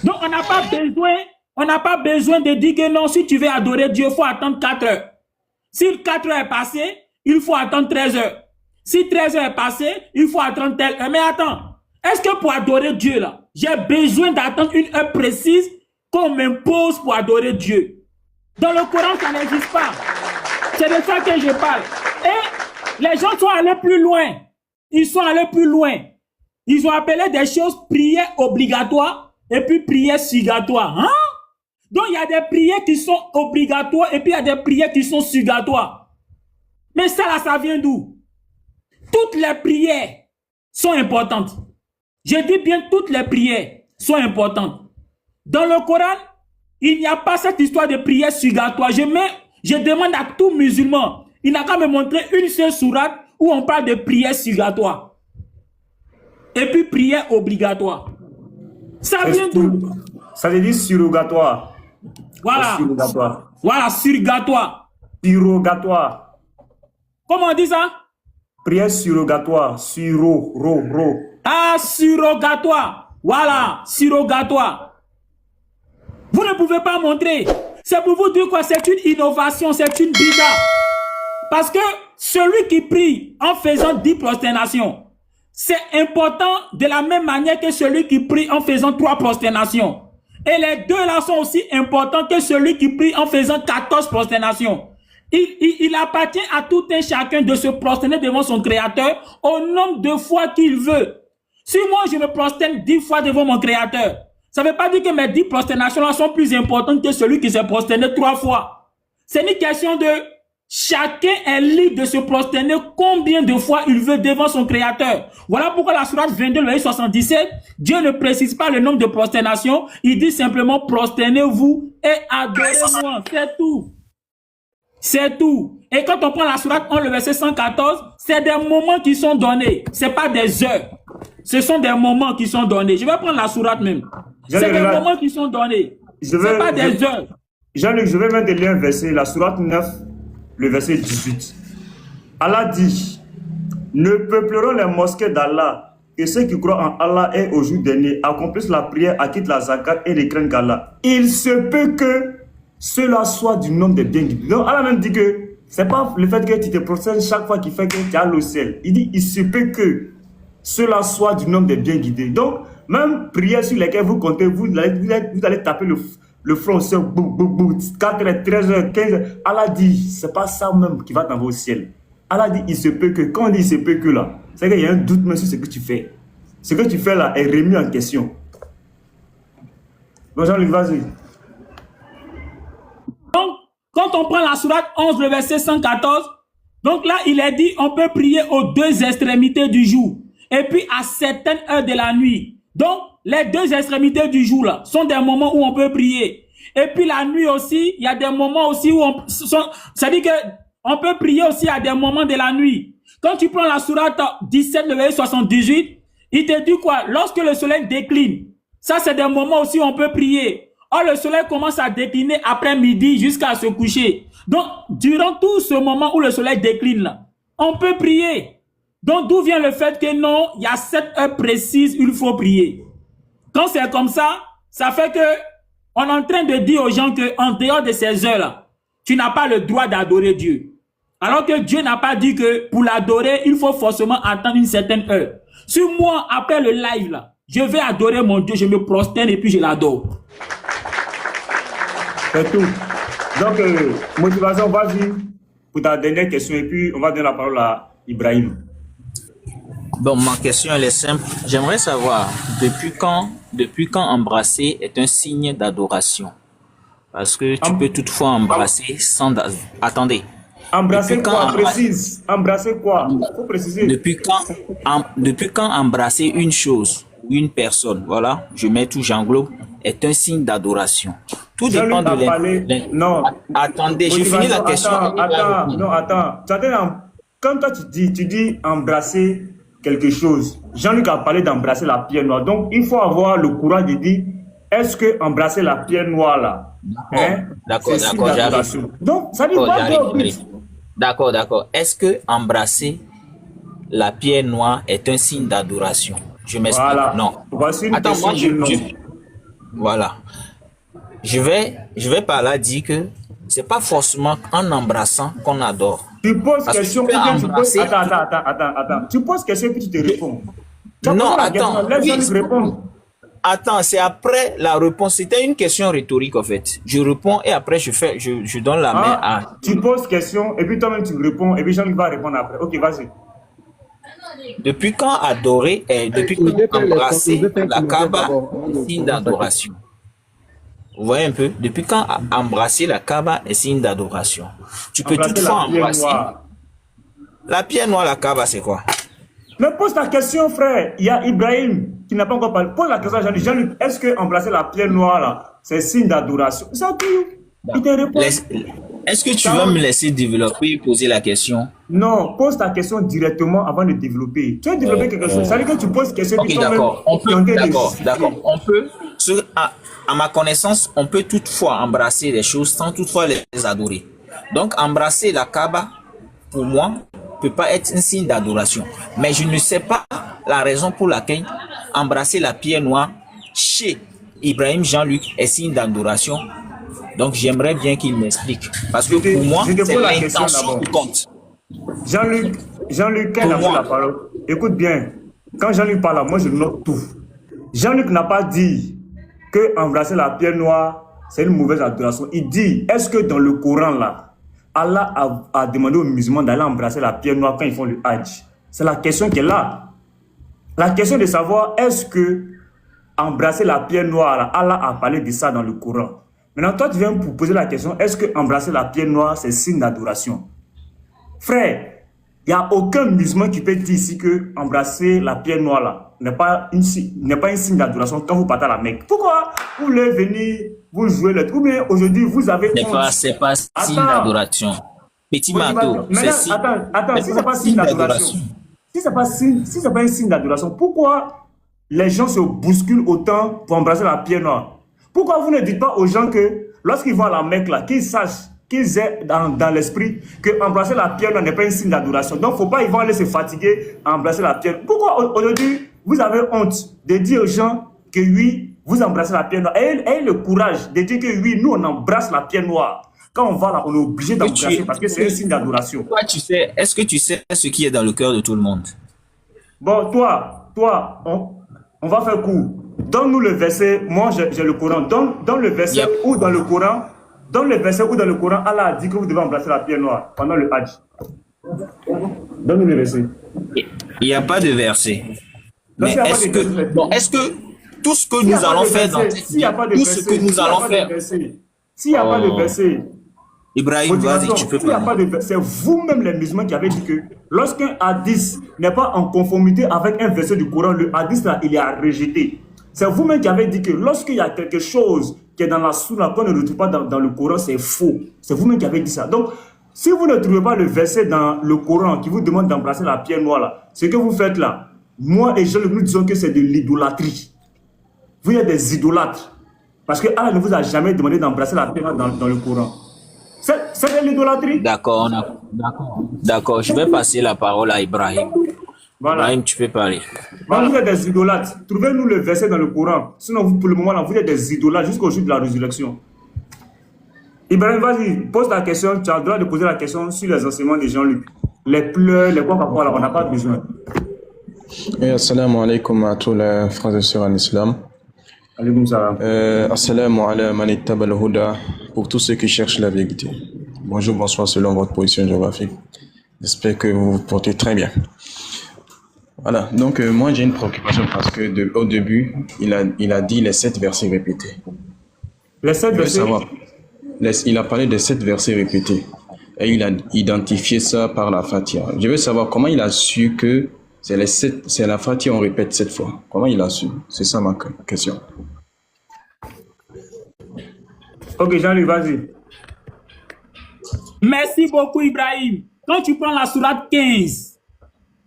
Donc, on n'a pas besoin de dire que non, si tu veux adorer Dieu, il faut attendre 4 heures. Si 4 heures est passé, il faut attendre 13 heures. Si 13 heures est passé, il faut attendre telle heure. Mais attends, est-ce que pour adorer Dieu, là, j'ai besoin d'attendre une heure précise qu'on m'impose pour adorer Dieu? Dans le Coran, ça n'existe pas. C'est de ça que je parle. Et les gens sont allés plus loin. Ils sont allés plus loin. Ils ont appelé des choses prières obligatoires et puis prières surgatoires. Hein? Donc, il y a des prières qui sont obligatoires et puis il y a des prières qui sont surgatoires. Mais ça, là, ça vient d'où? Toutes les prières sont importantes. Je dis bien toutes les prières sont importantes. Dans le Coran, il n'y a pas cette histoire de prière surgatoire. Je demande à tout musulman, il n'a qu'à me montrer une seule sourate où on parle de prière surgatoire. Et puis prière obligatoire. Ça vient d'où? Ça veut dire surrogatoire. Voilà. Surrogatoire. Voilà, surgatoire. Surrogatoire. Comment on dit ça? Prière surrogatoire. Ah, surrogatoire. Voilà, surrogatoire. Vous ne pouvez pas montrer. C'est pour vous dire quoi? C'est une innovation, c'est une bizarre. Parce que celui qui prie en faisant 10 prosternations, c'est important de la même manière que celui qui prie en faisant 3 prosternations. Et les deux là sont aussi importants que celui qui prie en faisant 14 prosternations. Il appartient à tout un chacun de se prosterner devant son Créateur au nombre de fois qu'il veut. Si moi je me prosterne 10 fois devant mon Créateur, ça ne veut pas dire que mes 10 prosternations là sont plus importantes que celui qui s'est prosterné 3 fois. C'est une question de chacun est libre de se prosterner combien de fois il veut devant son Créateur. Voilà pourquoi la sourate 22, le verset 77, Dieu ne précise pas le nombre de prosternations, il dit simplement prosternez-vous et adorez-moi, c'est tout. C'est tout. Et quand on prend la sourate 11, le verset 114, c'est des moments qui sont donnés, c'est pas des heures. Ce sont des moments qui sont donnés. Je vais prendre la sourate même. C'est des moments qui sont donnés. C'est pas des heures. Jean-Luc, je vais même te lire un verset, la sourate 9, le verset 18. Allah dit, ne peupleront les mosquées d'Allah que ceux qui croient en Allah et au jour dernier accomplissent la prière, acquittent la zakat et ne craignent qu'Allah. Il se peut que cela soit du nombre des bien guidés. Donc Allah même dit que c'est pas le fait que tu te procèdes chaque fois qui fait que tu as le ciel. Il dit, il se peut que cela soit du nombre des bien guidés. Donc, même prières sur lesquelles vous comptez, vous allez taper le front au ciel, 4 h 13 h 15 h. Allah dit, c'est pas ça même qui va dans vos ciels. Allah dit, il se peut que, quand on dit il se peut que là, c'est qu'il y a un doute même sur ce que tu fais. Ce que tu fais là est remis en question. Bon, Jean-Luc, vas-y. Donc, quand on prend la sourate 11, le verset 114, donc là, il est dit, on peut prier aux 2 extrémités du jour. Et puis, à certaines heures de la nuit. Donc, les 2 extrémités du jour, là, sont des moments où on peut prier. Et puis, la nuit aussi, il y a des moments aussi où ça dit que on peut prier aussi à des moments de la nuit. Quand tu prends la sourate 17, le verset 78, il te dit quoi? Lorsque le soleil décline, ça, c'est des moments aussi où on peut prier. Or, le soleil commence à décliner après midi jusqu'à se coucher. Donc, durant tout ce moment où le soleil décline, là, on peut prier. Donc, d'où vient le fait que non, il y a 7 heures précises, il faut prier. Quand c'est comme ça, ça fait que on est en train de dire aux gens qu'en dehors de ces heures-là, tu n'as pas le droit d'adorer Dieu. Alors que Dieu n'a pas dit que pour l'adorer, il faut forcément attendre une certaine heure. Si moi, après le live, là, je vais adorer mon Dieu, je me prosterne et puis je l'adore. C'est tout. Donc, motivation, vas-y pour ta dernière question et puis on va donner la parole à Ibrahim. Bon, ma question elle est simple. J'aimerais savoir depuis quand embrasser est un signe d'adoration. Parce que tu peux toutefois embrasser sans... Attendez. Embrasser quoi? Précise. Embrasser quoi? Faut préciser. Depuis quand embrasser une chose ou une personne, voilà, je mets tout, j'englobe, est un signe d'adoration. Tout dépend de Non. Attendez, j'ai fini la question. Attends. Quand toi tu dis embrasser quelque chose, Jean-Luc a parlé d'embrasser la pierre noire. Donc, il faut avoir le courage de dire, est-ce que embrasser la pierre noire là, d'accord, j'arrive. Donc, ça dit pas D'accord. Est-ce que embrasser la pierre noire est un signe d'adoration? Je m'explique. Voilà. Non. Voici une Attends, moi, Voilà. Je vais par là dire que c'est pas forcément en embrassant qu'on adore. Tu poses Parce que question, tu peux ou bien tu poses... embrasser. Attends. Tu poses question et puis tu te réponds. Tu as Non, posé la attends. question, laisse Oui. Jean-Luc répondre. Attends, c'est après la réponse. C'était une question rhétorique, en fait. Je réponds et après, je donne la main à... Tu poses question et puis toi-même tu réponds et puis Jean-Luc va répondre après. Ok, vas-y. Depuis quand adorer, depuis quand embrasser la Kaaba est signe d'adoration? Vous voyez un peu? Depuis quand embrasser la Kaaba est signe d'adoration? Tu peux Embrasser toutefois la pierre embrasser. noire. La pierre noire, la Kaaba, c'est quoi? Mais pose ta question, frère. Il y a Ibrahim qui n'a pas encore parlé. Pose la question à Jean-Luc. Jean-Luc, est-ce que embrasser la pierre noire, là, c'est signe d'adoration? C'est tout. Il te répond. Est-ce que tu vas me laisser développer et poser la question? Non, pose ta question directement avant de développer. Tu as développé quelque chose. Ça veut dire que tu poses question. Ok, d'accord. D'accord. On peut, à ma connaissance, on peut toutefois embrasser les choses sans toutefois les adorer. Donc, embrasser la Kaaba, pour moi, peut pas être un signe d'adoration. Mais je ne sais pas la raison pour laquelle embrasser la pierre noire chez Ibrahim Jean-Luc est signe d'adoration. Donc, j'aimerais bien qu'il m'explique. Parce que pour moi, c'est l'intention qui compte. Jean-Luc, quand il a pris la parole, écoute bien. Quand Jean-Luc parle, moi je note tout. Jean-Luc n'a pas dit que embrasser la pierre noire, c'est une mauvaise adoration. Il dit, est-ce que dans le Coran là, Allah a demandé aux musulmans d'aller embrasser la pierre noire quand ils font le Hajj? C'est la question qui est là. La question de savoir, est-ce que embrasser la pierre noire, là, Allah a parlé de ça dans le Coran? Maintenant, toi, tu viens pour poser la question, est-ce que embrasser la pierre noire, c'est signe d'adoration? Frère, il n'y a aucun musulman qui peut dire ici que embrasser la pierre noire là n'est pas un signe d'adoration quand vous partez à la Mecque. Pourquoi vous voulez venir, vous jouer le truc? Ou bien aujourd'hui, vous avez... C'est pas signe d'adoration. Petit Mato, c'est signe. Attends, si c'est pas signe d'adoration, si c'est pas un signe d'adoration, pourquoi les gens se bousculent autant pour embrasser la pierre noire? Pourquoi vous ne dites pas aux gens que lorsqu'ils vont à la Mecque là, qu'ils sachent, qu'ils aient dans l'esprit que embrasser la pierre n'est pas un signe d'adoration. Donc, il ne faut pas, ils vont aller se fatiguer à embrasser la pierre. Pourquoi aujourd'hui, vous avez honte de dire aux gens que oui, vous embrassez la pierre noire? Ayez le courage de dire que oui, nous, on embrasse la pierre noire. Quand on va là, on est obligé d'embrasser parce que c'est un signe d'adoration. Toi, est-ce que tu sais ce qui est dans le cœur de tout le monde? Bon, toi, on va faire court. Donne-nous le verset. Moi, j'ai le Coran. Donne le verset où dans le Coran. Dans le verset où dans le Coran, Allah a dit que vous devez embrasser la pierre noire pendant le Hajj. Donne-nous le verset. Il n'y a pas de verset. Mais est-ce que tout ce que nous allons faire dans cette vie, tout ce que nous allons faire... S'il n'y a pas de verset... Ibrahim, vas-y, tu peux parler. C'est vous-même les musulmans qui avez dit que lorsqu'un hadith n'est pas en conformité avec un verset du Coran, le hadith là, il est à rejeter. C'est vous-même qui avez dit que lorsqu'il y a quelque chose qui est dans la sunna qu'on ne retrouve pas dans le Coran, c'est faux. C'est vous-même qui avez dit ça. Donc, si vous ne trouvez pas le verset dans le Coran qui vous demande d'embrasser la pierre noire là, ce que vous faites là, moi et Jean, nous disons que c'est de l'idolâtrie. Vous êtes des idolâtres. Parce que Allah ne vous a jamais demandé d'embrasser la pierre noire dans le Coran. C'est de l'idolâtrie. D'accord. Je vais passer la parole à Ibrahim. Voilà. Ibrahim, tu peux parler. Vous êtes des idolâtres. Trouvez-nous le verset dans le Coran. Sinon, vous, pour le moment, là, vous êtes des idolâtres jusqu'au jour de la résurrection. Ibrahim, vas-y, pose ta question. Tu as le droit de poser la question sur les enseignements de Jean-Luc. Les pleurs, les quoi, là, on n'a pas besoin. Assalamu alaikum à tous les frères et sœurs en islam. Assalamu ala man ittaba al-huda, pour tous ceux qui cherchent la vérité. Bonjour, bonsoir selon votre position géographique. J'espère que vous vous portez très bien. Voilà, donc moi j'ai une préoccupation parce que au début, il a dit les 7 versets répétés. Les 7 versets il a parlé des 7 versets répétés. Et il a identifié ça par la Fatiha. Je veux savoir comment il a su que c'est la Fatiha, on répète 7 fois. Comment il a su? C'est ça ma question. Ok, Jean-Luc, vas-y. Merci beaucoup, Ibrahim. Quand tu prends la sourate 15,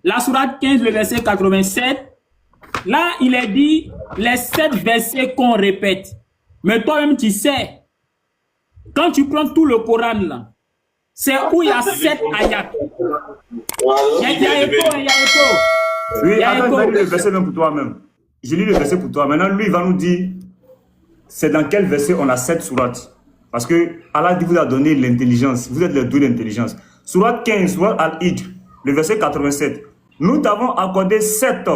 le verset 87, là, il est dit les 7 versets qu'on répète. Mais toi-même, tu sais, quand tu prends tout le Coran, là, c'est où il y a 7 ayats. Il y a écho. Oui, attends, je lis le verset même pour toi-même. Je lis le verset pour toi. Maintenant, lui, il va nous dire c'est dans quel verset on a 7 sourates. Parce que Allah dit, vous a donné l'intelligence. Vous êtes les deux d'intelligence. Sourate 15, sourate Al-Hijr, le verset 87. Nous t'avons accordé 7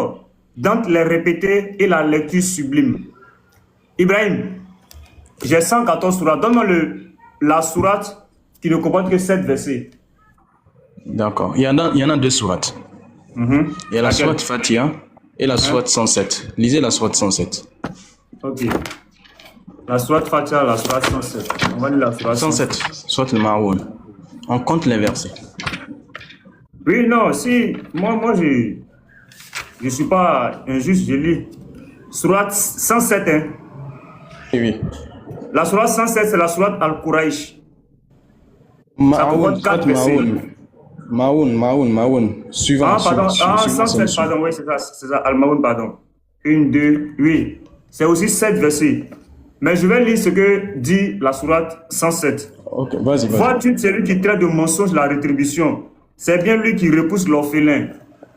d'entre les répétés et la lecture sublime. Ibrahim, j'ai 114 sourates. Donne-moi la sourate qui ne comporte que 7 versets. D'accord. Il y en a 2 sourates. Il y a la sourate Fatiha et la sourate 107. Lisez la sourate 107. Ok. La sourate Fatiha, la sourate 107. On va lire la sourate 107, sourate al-Ma'oun. On compte les versets. Oui, non, si. Moi je ne suis pas injuste, je lis. Sourate 107, hein. Oui. La sourate 107, c'est la sourate Al-Quraish. Ma'oun, Ma'oun. Suivant. Pardon, 107, pardon, oui, c'est ça, Al-Ma'oun, pardon. 1, 2, oui. C'est aussi 7 versets. Mais je vais lire ce que dit la sourate 107. Ok, vas-y. Vois-tu celui qui traite de mensonge la rétribution? C'est bien lui qui repousse l'orphelin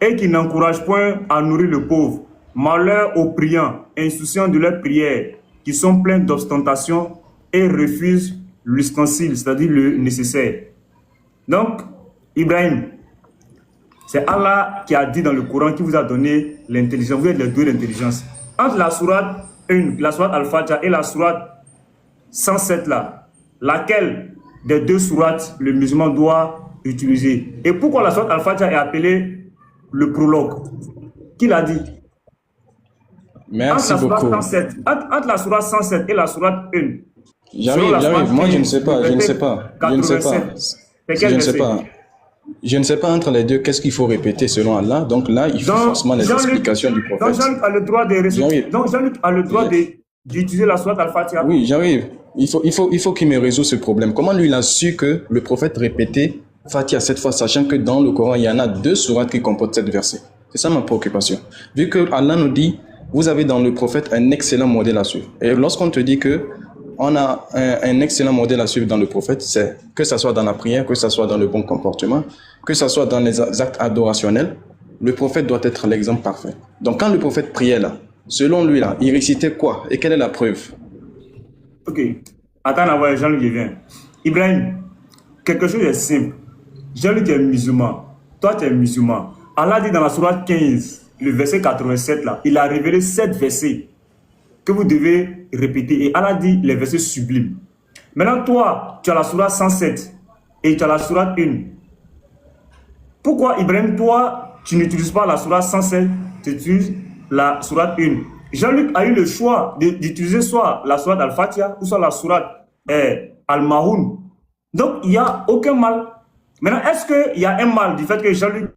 et qui n'encourage point à nourrir le pauvre. Malheur aux priants, insouciants de leurs prières, qui sont pleins d'ostentation et refusent l'ustensile, c'est-à-dire le nécessaire. Donc, Ibrahim, c'est Allah qui a dit dans le Coran, qui vous a donné l'intelligence. Vous êtes les deux d'intelligence. Entre la sourate 1, la sourate Al-Fatiha et la sourate 107 là, laquelle des deux sourates le musulman doit utiliser? Et pourquoi la sourate Al-Fatiha est appelée le prologue? Qui l'a dit? Merci beaucoup. Entre la sourate 107 et la sourate 1. J'arrive. Moi, je ne sais pas. Je ne sais pas entre les deux qu'est-ce qu'il faut répéter selon Allah. Donc là, il faut forcément les explications du prophète. Donc Jean-Luc a le droit d'utiliser la sourate Al-Fatiha. Oui, j'arrive. Il faut qu'il me résout ce problème. Comment lui il a su que le prophète répétait Fatiha 7 fois, sachant que dans le Coran, il y en a 2 sourates qui comportent 7 versets. C'est ça ma préoccupation. Vu que Allah nous dit, vous avez dans le prophète un excellent modèle à suivre. Et lorsqu'on te dit que on a un excellent modèle à suivre dans le prophète, c'est que ce soit dans la prière, que ce soit dans le bon comportement, que ce soit dans les actes adorationnels, le prophète doit être l'exemple parfait. Donc quand le prophète priait là, selon lui là, il récitait quoi? Et quelle est la preuve? Ok. Attends, Jean-Luc vient. Ibrahim, quelque chose est simple. Jean-Luc est musulman. Toi, tu es musulman. Allah dit dans la sourate 15, le verset 87 là, il a révélé 7 versets que vous devez répéter. Et Allah dit les versets sublimes. Maintenant, toi, tu as la sourate 107 et tu as la sourate 1. Pourquoi, Ibrahim, toi, tu n'utilises pas la sourate 107, tu utilises la sourate 1? Jean-Luc a eu le choix d'utiliser soit la sourate Al-Fatiha ou soit la sourate Al-Ma'oun. Donc, il n'y a aucun mal. Maintenant, est-ce qu'il y a un mal du fait que Jean-Luc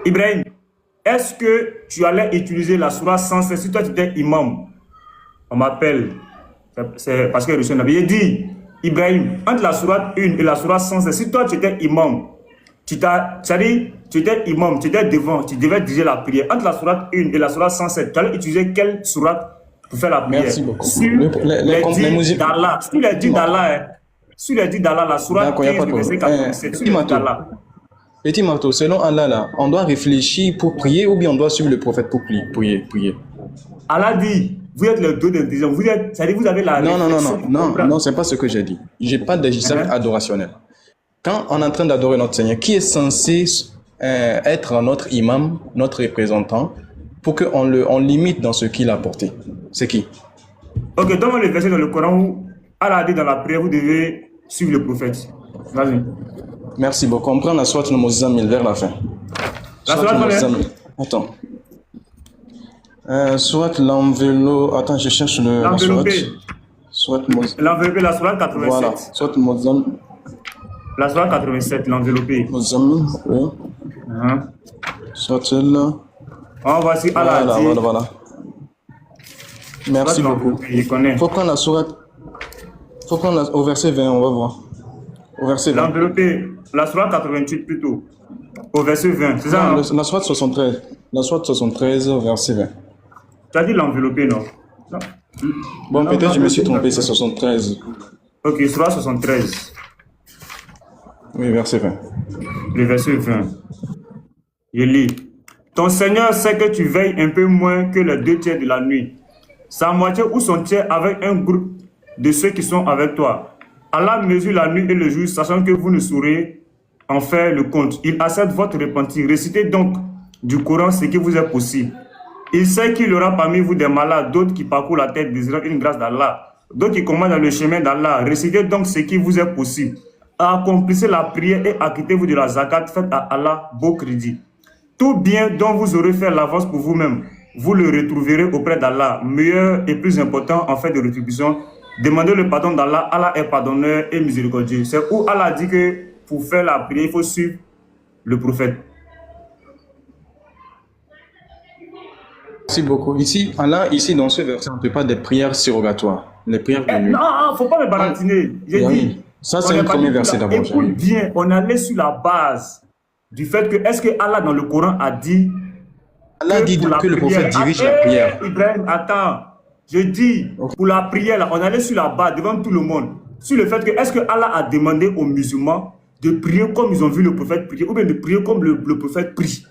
Ibrahim, est-ce que tu allais utiliser la sourate 107 si toi tu étais imam? On m'appelle, c'est parce que Russia avait dit, Ibrahim, entre la sourate 1 et la sourate 107, si toi tu étais imam, tu étais imam, tu étais devant, tu devais diriger la prière. Entre la sourate 1 et la sourate 107, tu allais utiliser quelle sourate pour faire la prière? Merci beaucoup. Sur les dits d'Allah, sur les dits d'Allah, la sourate 15, verset 87, sur les dits d'Allah. Petit marteau, selon Allah, là, on doit réfléchir pour prier ou bien on doit suivre le prophète pour prier. Allah dit, vous êtes les deux d'intelligence, c'est-à-dire vous avez la Non, c'est pas ce que j'ai dit. J'ai pas de cercle adorationnel. Quand on est en train d'adorer notre Seigneur, qui est censé être notre imam, notre représentant, pour qu'on limite dans ce qu'il a apporté? C'est qui? Ok, donne-moi le verset dans le Coran où Allah dit dans la prière, vous devez suivre le prophète. Vas-y. Merci beaucoup. On prend la sourate Al-Muzammil vers la fin. La sourate Al-Muzammil. Attends. Sourate l'enveloppe. Attends, je cherche la sourate. L'enveloppé, la sourate 87. Voilà, sourate Al-Muzammil. La sourate 87, l'enveloppé. Muzammil, oui. Sourate là. Oh, voici Allah dit. Voilà. Merci beaucoup. Il connaît. Faut prendre la sourate. Faut prendre au verset 20, on va voir. Au verset 20. L'enveloppé, la sourate 88 plutôt. Au verset 20, c'est ça? Non, la sourate 73. La sourate 73, verset 20. Tu as dit l'enveloppé, non? Bon, peut-être je me suis trompé, c'est 73. Ok, Surah 73, Oui, verset 20. le verset 20. Je lis. Ton Seigneur sait que tu veilles un peu moins que les 2 tiers de la nuit. Sa moitié ou son tiers avec un groupe de ceux qui sont avec toi. Allah mesure la nuit et le jour, sachant que vous ne saurez en faire le compte. Il accepte votre repentir. Récitez donc du Coran ce qui vous est possible. Il sait qu'il y aura parmi vous des malades, d'autres qui parcourent la tête désirant une grâce d'Allah, d'autres qui commandent dans le chemin d'Allah. Récitez donc ce qui vous est possible. Accomplissez la prière et acquittez-vous de la zakat. Faites à Allah beau crédit. Tout bien dont vous aurez fait l'avance pour vous-même, vous le retrouverez auprès d'Allah, meilleur et plus important en fait de rétribution. Demandez le pardon d'Allah. Allah est pardonneur et miséricordieux. C'est où Allah dit que pour faire la prière, il faut suivre le prophète. Merci beaucoup. Ici, Allah, ici, dans ce verset, on ne peut pas des prières surrogatoires. Les prières de nuit. Non, il ne faut pas me baratiner. J'ai Oui. dit. Ça, c'est on un est pas premier dit verset là. d'abord. Écoute bien, on allait sur la base du fait que, est-ce que Allah dans le Coran a dit Allah dit pour la que le prière- prophète dirige Ah, la prière. Ibrahim, attends. Je dis, pour la prière, là, on allait sur la base devant tout le monde. Sur le fait que, est-ce que Allah a demandé aux musulmans de prier comme ils ont vu le prophète prier, ou bien de prier comme le prophète prie.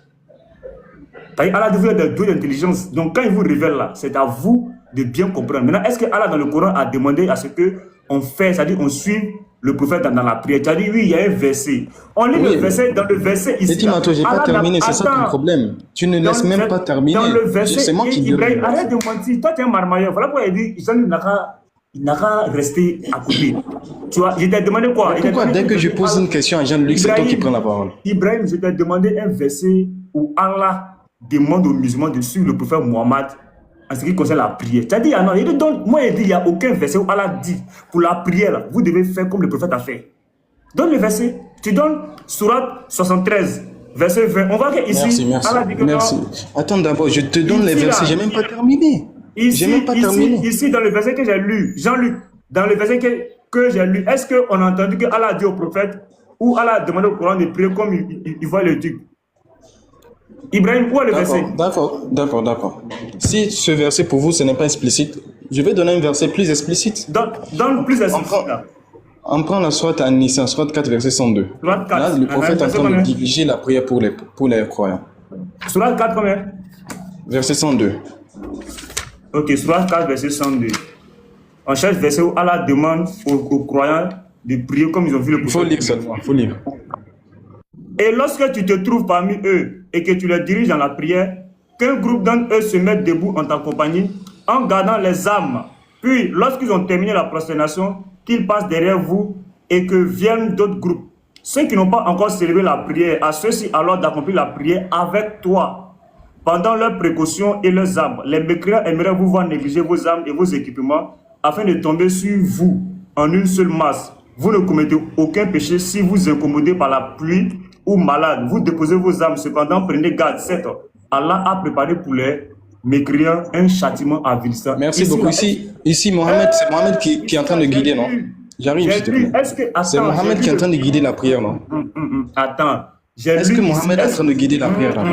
Allah a développé des deux d'intelligence. Donc, quand il vous révèle là, c'est à vous de bien comprendre. Maintenant, est-ce que Allah dans le Coran a demandé à ce qu'on fait, c'est-à-dire on suit le prophète dans la prière? Tu as dit, oui, il y a un verset. On lit Oui. le verset, dans le verset ici. Et Mato, j'ai pas Allah terminé, n'a- c'est ça ton Attends. problème. Tu ne laisses Dans même le- pas terminer. Dans le verset, C'est moi qui dis. Ibrahim, arrête de mentir. Toi, tu es un marmailleur. Voilà pourquoi il dit, Jean il n'a qu'à rester à côté. Tu vois, je t'ai demandé quoi? Il t'a Pourquoi demandé dès que je pose une question à Jean-Luc, c'est toi qui Ibrahim, prends la parole? Ibrahim, je t'ai demandé un verset où Allah demande aux musulmans de suivre le prophète Mohammed en ce qui concerne la prière. Tu as dit, ah non, il dit, donc, moi, il dit, il n'y a aucun verset où Allah dit, pour la prière, là, vous devez faire comme le prophète a fait. Donne le verset. Tu donnes Surat 73, verset 20. On voit que ici, Merci. Allah dit que Merci. non. Attends d'abord, je te donne les Ici, versets, là, j'ai même pas terminé. Ici, J'ai même pas terminé. ici, dans le verset que j'ai lu, Jean-Luc, dans le verset que j'ai lu, est-ce qu'on a entendu que Allah a dit au prophète ou Allah a demandé au Coran de prier comme il voit le truc? Ibrahim, où est le verset? D'accord. Si ce verset pour vous, ce n'est pas explicite, je vais donner un verset plus explicite. Donne plus explicite là. On prend la sourate à Nissan, sourate 4, verset 102. Sourate 4. Là, le prophète est en verset train de combien? diriger la prière pour les croyants. Surat 4 combien? Verset 102. Ok, Surat 4, verset 102. On cherche le verset où Allah demande aux croyants de prier comme ils ont vu le Il prophète. faut lire seulement, il faut lire. Et lorsque tu te trouves parmi eux et que tu les diriges dans la prière, qu'un groupe d'entre eux se mette debout en ta compagnie, en gardant les armes. Puis, lorsqu'ils ont terminé la prosternation, qu'ils passent derrière vous et que viennent d'autres groupes. Ceux qui n'ont pas encore célébré la prière, à ceux-ci alors d'accomplir la prière avec toi. Pendant leurs précautions et leurs armes, les mécréants aimeraient vous voir négliger vos armes et vos équipements afin de tomber sur vous en une seule masse. Vous ne commettez aucun péché si vous incommodez par la pluie ou malade. Vous déposez vos armes, cependant prenez garde. Certes, Allah a préparé pour les mécréants un châtiment avilissant. Merci beaucoup. Ici, Mohamed, c'est Mohamed qui est en train de guider, non? J'arrive, s'il te plaît. C'est Mohamed qui est en train de guider la prière, non? Attends. Est-ce que Mohamed est en train de guider la prière là?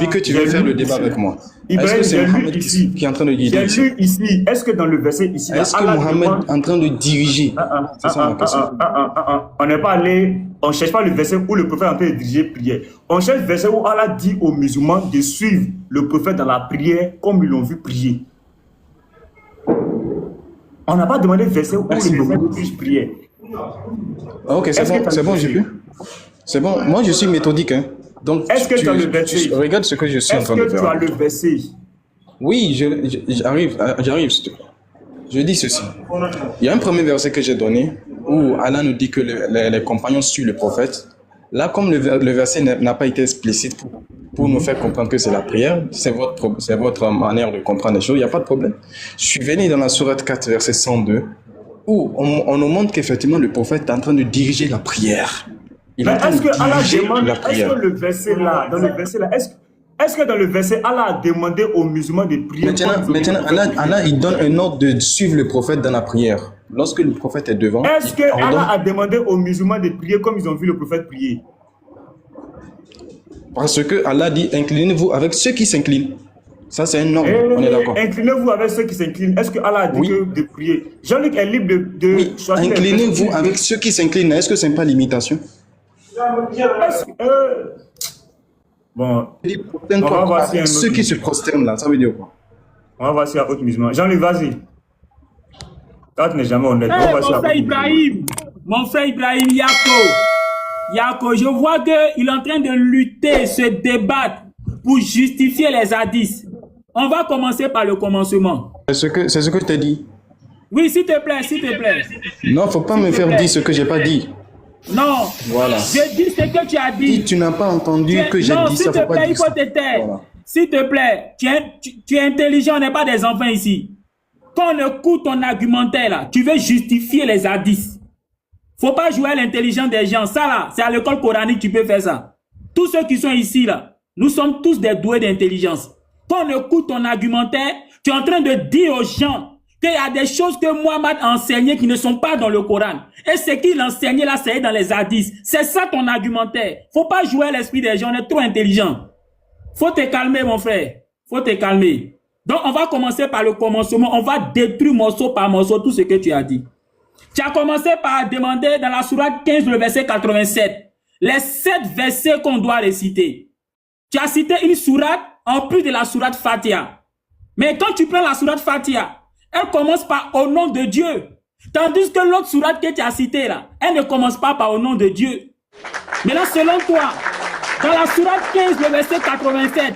Vu que tu veux faire le débat avec moi. Est-ce que c'est Mohamed qui est en train de guider ici? J'ai lu ici. Est-ce que dans le verset ici, est-ce que Mohamed est en train de diriger? C'est ça ma question. On n'est pas allé, on ne cherche pas le verset où le prophète est en train de diriger prière. On cherche le verset où Allah dit aux musulmans de suivre le prophète dans la prière comme ils l'ont vu prier. On n'a pas demandé le verset où le prophète dirige prière. Ok, c'est bon, j'ai pu. C'est bon, moi je suis méthodique. Hein. Donc, est-ce que tu as le verset? Regarde ce que je suis en train de faire. Est-ce que tu as le verset? Oui, j'arrive. Je dis ceci. Il y a un premier verset que j'ai donné où Allah nous dit que les compagnons suivent le prophète. Là, comme le verset n'a pas été explicite pour nous faire comprendre que c'est la prière, c'est votre manière de comprendre les choses, il n'y a pas de problème. Je suis venu dans la sourate 4, verset 102, où on nous montre qu'effectivement le prophète est en train de diriger la prière. Est-ce que Allah demande, est-ce que le verset là, dans le verset là, est-ce que dans le verset, Allah a demandé aux musulmans de prier? Maintenant Allah, il donne un ordre de suivre le prophète dans la prière. Lorsque le prophète est devant, est-ce que Allah a demandé aux musulmans de prier comme ils ont vu le prophète prier? Parce que Allah dit, inclinez-vous avec ceux qui s'inclinent. Ça, c'est un ordre, Et on est d'accord. inclinez-vous avec ceux qui s'inclinent. Est-ce que Allah a dit Oui. de prier? Jean-Luc est libre de Oui, choisir. inclinez-vous avec ceux qui s'inclinent. Est-ce que ce n'est pas l'imitation? Bon, On va voir si un autre ceux qui se prosternent là, ça veut dire quoi? on va voir si y a autre musulman. Jean-Luc, vas-y. Toi, tu n'es jamais honnête. On va voir s'il y a Mon frère autre musulman. Ibrahim, mon frère Ibrahim Yako, je vois qu'il est en train de lutter, se débattre pour justifier les hadiths. On va commencer par le commencement. C'est ce que je t'ai dit. Oui, s'il te plaît, s'il te plaît. Non, faut pas me faire dire ce que j'ai pas dit. Non, Voilà. je dis ce que tu as Si dit. tu n'as pas entendu que j'ai Non, dit s'il ça, te faut pas plaît, dire il faut ça. te taire. Voilà. S'il te plaît, tu es intelligent, on n'est pas des enfants ici. Quand on écoute ton argumentaire, là, tu veux justifier les hadiths. Faut pas jouer à l'intelligence des gens. Ça, là, c'est à l'école coranique, tu peux faire ça. Tous ceux qui sont ici, là, nous sommes tous des doués d'intelligence. Quand on écoute ton argumentaire, tu es en train de dire aux gens qu'il y a des choses que Mohammed a enseignées qui ne sont pas dans le Coran. Et ce qu'il enseignait là, c'est dans les hadiths. C'est ça ton argumentaire. Faut pas jouer à l'esprit des gens, on est trop intelligent. Faut te calmer, mon frère. Faut te calmer. Donc, on va commencer par le commencement. On va détruire morceau par morceau tout ce que tu as dit. Tu as commencé par demander dans la sourate 15, le verset 87, les 7 versets qu'on doit réciter. Tu as cité une sourate en plus de la sourate Fatiha. Mais quand tu prends la sourate Fatiha, elle commence par au nom de Dieu. Tandis que l'autre sourate que tu as citée là, elle ne commence pas par au nom de Dieu. Mais là, selon toi, dans la sourate 15, le verset 87,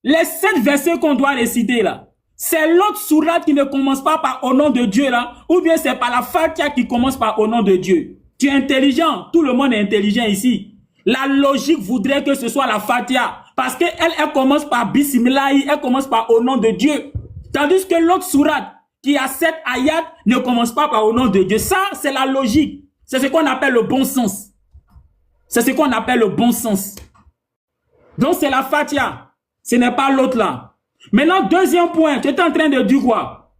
les 7 versets qu'on doit réciter là, c'est l'autre sourate qui ne commence pas par au nom de Dieu là, ou bien c'est par la Fatiha qui commence par au nom de Dieu. Tu es intelligent, tout le monde est intelligent ici. La logique voudrait que ce soit la Fatiha, parce qu'elle elle commence par Bismillahi, elle commence par au nom de Dieu. Tandis que l'autre sourate qui a 7 ayats ne commence pas par au nom de Dieu. Ça, c'est la logique. C'est ce qu'on appelle le bon sens. C'est ce qu'on appelle le bon sens. Donc c'est la Fatiha. Ce n'est pas l'autre là. Maintenant, deuxième point, tu es en train de dire quoi?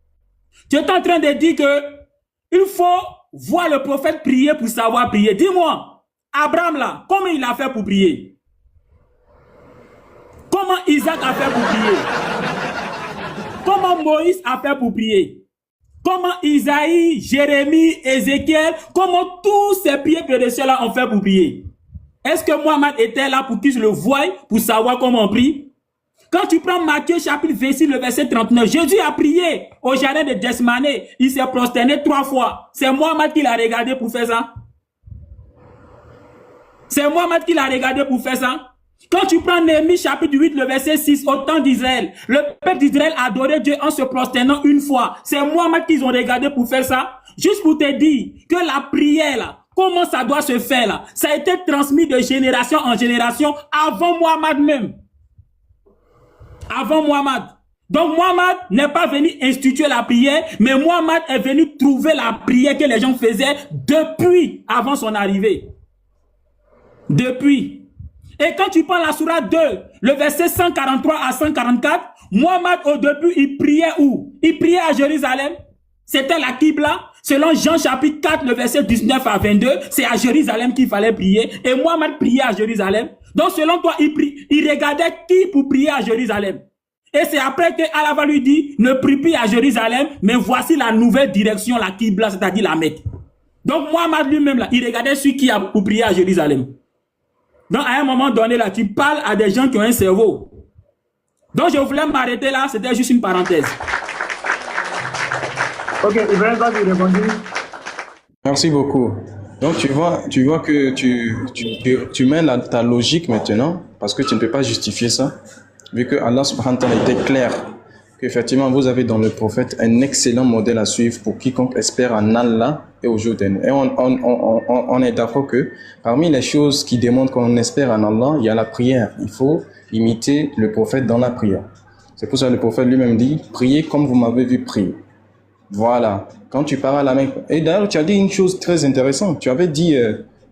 Tu es en train de dire que il faut voir le prophète prier pour savoir prier. Dis-moi, Abraham là, comment il a fait pour prier? Comment Isaac a fait pour prier? Comment Moïse a fait pour prier? Comment Isaïe, Jérémie, Ézéchiel, comment tous ces pieds prédécesseurs là ont fait pour prier? Est-ce que Mohammed était là pour qu'ils le voient, pour savoir comment on prie? Quand tu prends Matthieu chapitre 26, le verset 39, Jésus a prié au jardin de Gethsemane. Il s'est prosterné 3 fois. C'est Mohammed qui l'a regardé pour faire ça. C'est Mohammed qui l'a regardé pour faire ça. Quand tu prends Néhémie chapitre 8, le verset 6, au temps d'Israël, le peuple d'Israël a adoré Dieu en se prosternant une fois. C'est Mohammed qu'ils ont regardé pour faire ça. Juste pour te dire que la prière, là, comment ça doit se faire, là, ça a été transmis de génération en génération avant Mohammed même. Avant Mohammed. Donc Mohammed n'est pas venu instituer la prière, mais Mohammed est venu trouver la prière que les gens faisaient depuis avant son arrivée. Depuis. Et quand tu prends la sourate 2, le verset 143 à 144, Mohammed au début, il priait où? Il priait à Jérusalem. C'était la Qibla. Selon Jean chapitre 4, le verset 19 à 22, c'est à Jérusalem qu'il fallait prier. Et Mohammed priait à Jérusalem. Donc selon toi, il regardait qui pour prier à Jérusalem. Et c'est après que Allah va lui dire, ne prie plus à Jérusalem, mais voici la nouvelle direction, la Qibla, c'est-à-dire la Mecque. Donc Mohammed lui-même, là, il regardait celui qui a pour prier à Jérusalem. Donc à un moment donné, là, tu parles à des gens qui ont un cerveau. Donc je voulais m'arrêter là, c'était juste une parenthèse. Ok, Ibrahim, vas-y, répondre. Merci beaucoup. Donc tu vois que tu mets ta logique maintenant, parce que tu ne peux pas justifier ça, vu que Allah subhanahu wa ta'ala était clair, qu'effectivement vous avez dans le prophète un excellent modèle à suivre pour quiconque espère en Allah et au jour dernier. Et on est d'accord que parmi les choses qui démontrent qu'on espère en Allah, il y a la prière. Il faut imiter le prophète dans la prière. C'est pour ça que le prophète lui-même dit, priez comme vous m'avez vu prier. Voilà. Quand tu pars à la Mecque. Et d'ailleurs, tu as dit une chose très intéressante. Tu avais dit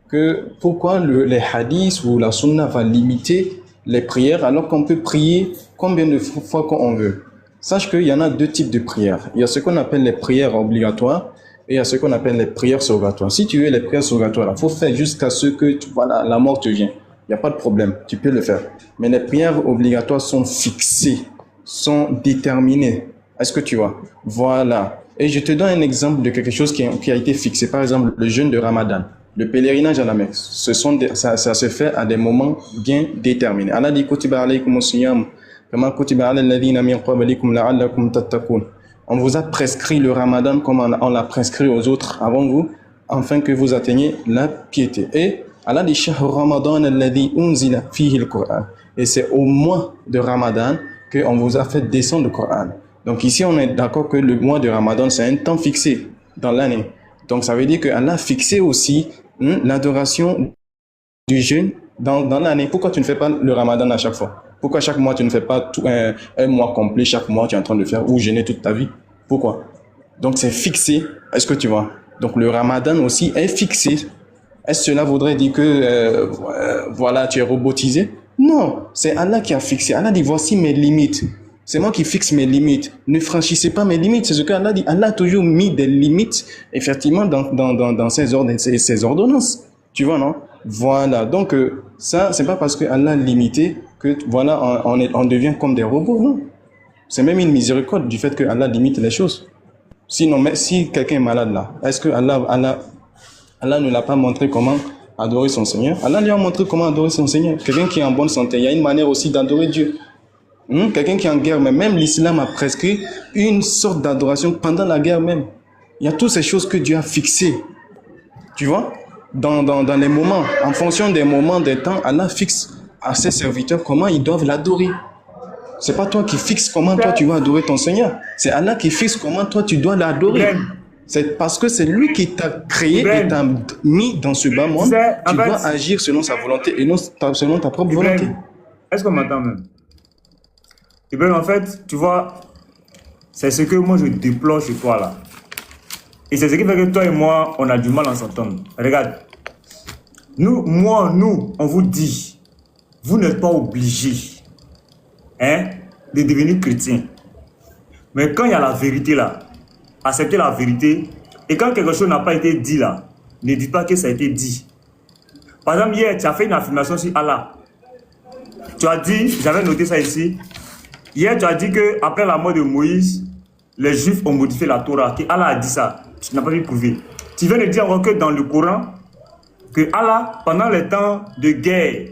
que pourquoi les hadiths ou la sunna va limiter les prières alors qu'on peut prier combien de fois qu'on veut. Sache qu'il y en a 2 types de prières. Il y a ce qu'on appelle les prières obligatoires et il y a ce qu'on appelle les prières surrogatoires. Si tu veux les prières surrogatoires, il faut faire jusqu'à ce que voilà, la mort te vienne. Il n'y a pas de problème, tu peux le faire. Mais les prières obligatoires sont fixées, sont déterminées. Est-ce que tu vois? Voilà. Et je te donne un exemple de quelque chose qui a été fixé. Par exemple, le jeûne de Ramadan, le pèlerinage à la Mecque. Ça se fait à des moments bien déterminés. Allah dit Kutiba alaykum siyam kama kutiba ala alladhina min qablikum la'allakum tattaqun. On vous a prescrit le Ramadan comme on l'a prescrit aux autres avant vous, afin que vous atteigniez la piété. Et Allah dit Shahr Ramadan alladhi unzila fihi al-Qur'an. Et c'est au mois de Ramadan qu'on vous a fait descendre le Coran. Donc ici, on est d'accord que le mois de Ramadan, c'est un temps fixé dans l'année. Donc ça veut dire qu'Allah a fixé aussi l'adoration du jeûne dans l'année. Pourquoi tu ne fais pas le Ramadan à chaque fois? Pourquoi chaque mois, tu ne fais pas un mois complet, chaque mois, tu es en train de le faire ou jeûner toute ta vie? Pourquoi? Donc c'est fixé. Est-ce que tu vois? Donc le Ramadan aussi est fixé. Est-ce que cela voudrait dire que voilà, tu es robotisé? Non, c'est Allah qui a fixé. Allah dit voici mes limites. C'est moi qui fixe mes limites. Ne franchissez pas mes limites. C'est ce qu'Allah dit. Allah a toujours mis des limites, effectivement, dans ses ordres, ses ordonnances. Tu vois, non? Voilà. Donc, ça, c'est pas parce que Allah a limité que, voilà, on devient comme des robots, non? C'est même une miséricorde du fait que Allah limite les choses. Sinon, mais si quelqu'un est malade là, est-ce que Allah ne l'a pas montré comment adorer son Seigneur? Allah lui a montré comment adorer son Seigneur. Quelqu'un qui est en bonne santé, il y a une manière aussi d'adorer Dieu. Quelqu'un qui est en guerre, mais même l'islam a prescrit une sorte d'adoration pendant la guerre même. Il y a toutes ces choses que Dieu a fixées. Tu vois? Dans les moments, en fonction des moments, des temps, Allah fixe à ses serviteurs comment ils doivent l'adorer. C'est pas toi qui fixes comment toi tu vas adorer ton Seigneur. C'est Allah qui fixe comment toi tu dois l'adorer. C'est parce que c'est lui qui t'a créé et t'a mis dans ce bas monde. Tu dois agir selon sa volonté et non selon ta propre volonté. Est-ce qu'on m'entend même? Ibrahim, en fait, tu vois, c'est ce que moi je déplore chez toi là. Et c'est ce qui fait que toi et moi, on a du mal à s'entendre. Regarde, nous, on vous dit, vous n'êtes pas obligés de devenir chrétien. Mais quand il y a la vérité là, acceptez la vérité. Et quand quelque chose n'a pas été dit là, ne dites pas que ça a été dit. Par exemple, hier, tu as fait une affirmation sur Allah. Tu as dit, j'avais noté ça ici. Hier, tu as dit qu'après la mort de Moïse, les Juifs ont modifié la Torah. Que Allah a dit ça. Tu n'as pas pu prouver. Tu viens de dire encore que dans le Coran, que Allah, pendant les temps de guerre,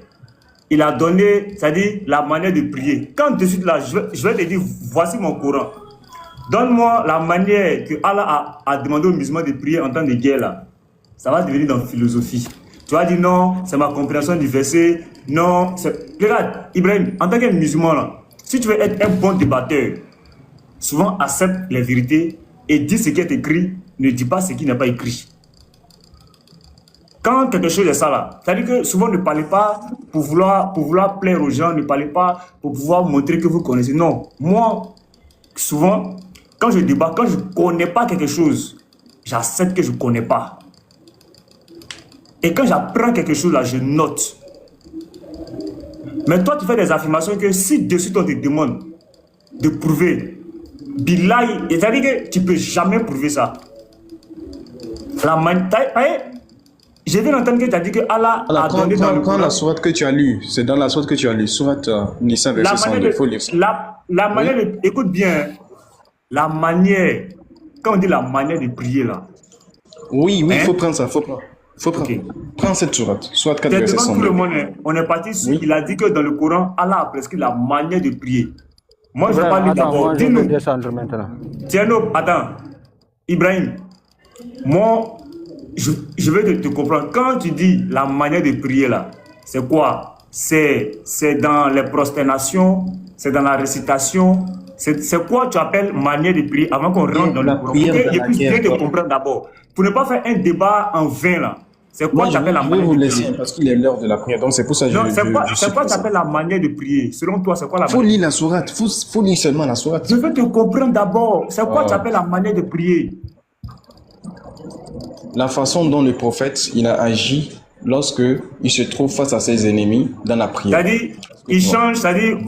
il a donné, c'est-à-dire la manière de prier. Quand de suite là, je vais te dire, voici mon Coran. Donne-moi la manière que Allah a demandé aux musulmans de prier en temps de guerre là. Ça va devenir dans la philosophie. Tu vas dire non, c'est ma compréhension du verset. Non, regarde, Ibrahim, en tant que musulman là, si tu veux être un bon débatteur, souvent accepte les vérités et dis ce qui est écrit, ne dis pas ce qui n'est pas écrit. Quand quelque chose est ça là, c'est-à-dire que souvent ne parlez pas pour vouloir plaire aux gens, ne parlez pas pour pouvoir montrer que vous connaissez. Non, moi, souvent, quand je débat, quand je ne connais pas quelque chose, j'accepte que je ne connais pas. Et quand j'apprends quelque chose là, je note. Mais toi, tu fais des affirmations que si dessus on te demande de prouver, billahi, c'est-à-dire que tu ne peux jamais prouver ça. Je viens d'entendre que tu as dit que Allah a donné dans le Coran. La sourate que tu as lue, c'est dans la sourate que tu as lue, sourate Nisa verset 102, il faut lire ça. La manière de, écoute bien, la manière, quand on dit la manière de prier là. Oui, il faut prendre ça, faut prendre. Okay. Prends cette sourate, sourate 4 verset 102. Tout le monde, on est parti sur, il a dit que dans le Coran, Allah a prescrit la manière de prier. Moi, je vais pas lire d'abord. Dis-nous. Tiens, attends. Ibrahim, moi, je vais te comprendre. Quand tu dis la manière de prier là, c'est quoi? C'est dans les prosternations, c'est dans la récitation. C'est quoi tu appelles manière de prier avant qu'on rentre dans le Coran? Et puis, je vais te comprendre d'abord. Pour ne pas faire un débat en vain là. C'est quoi tu appelles la manière de prier? Je vais vous laisser parce qu'il est l'heure de la prière. Donc c'est pour ça que c'est quoi tu appelles la manière de prier? Selon toi, c'est quoi la manière? Il faut lire la sourate. Faut lire seulement la sourate. Je veux te comprendre d'abord. C'est quoi tu appelles la manière de prier? La façon dont le prophète il a agi lorsque il se trouve face à ses ennemis dans la prière. C'est-à-dire, il change, c'est-à-dire,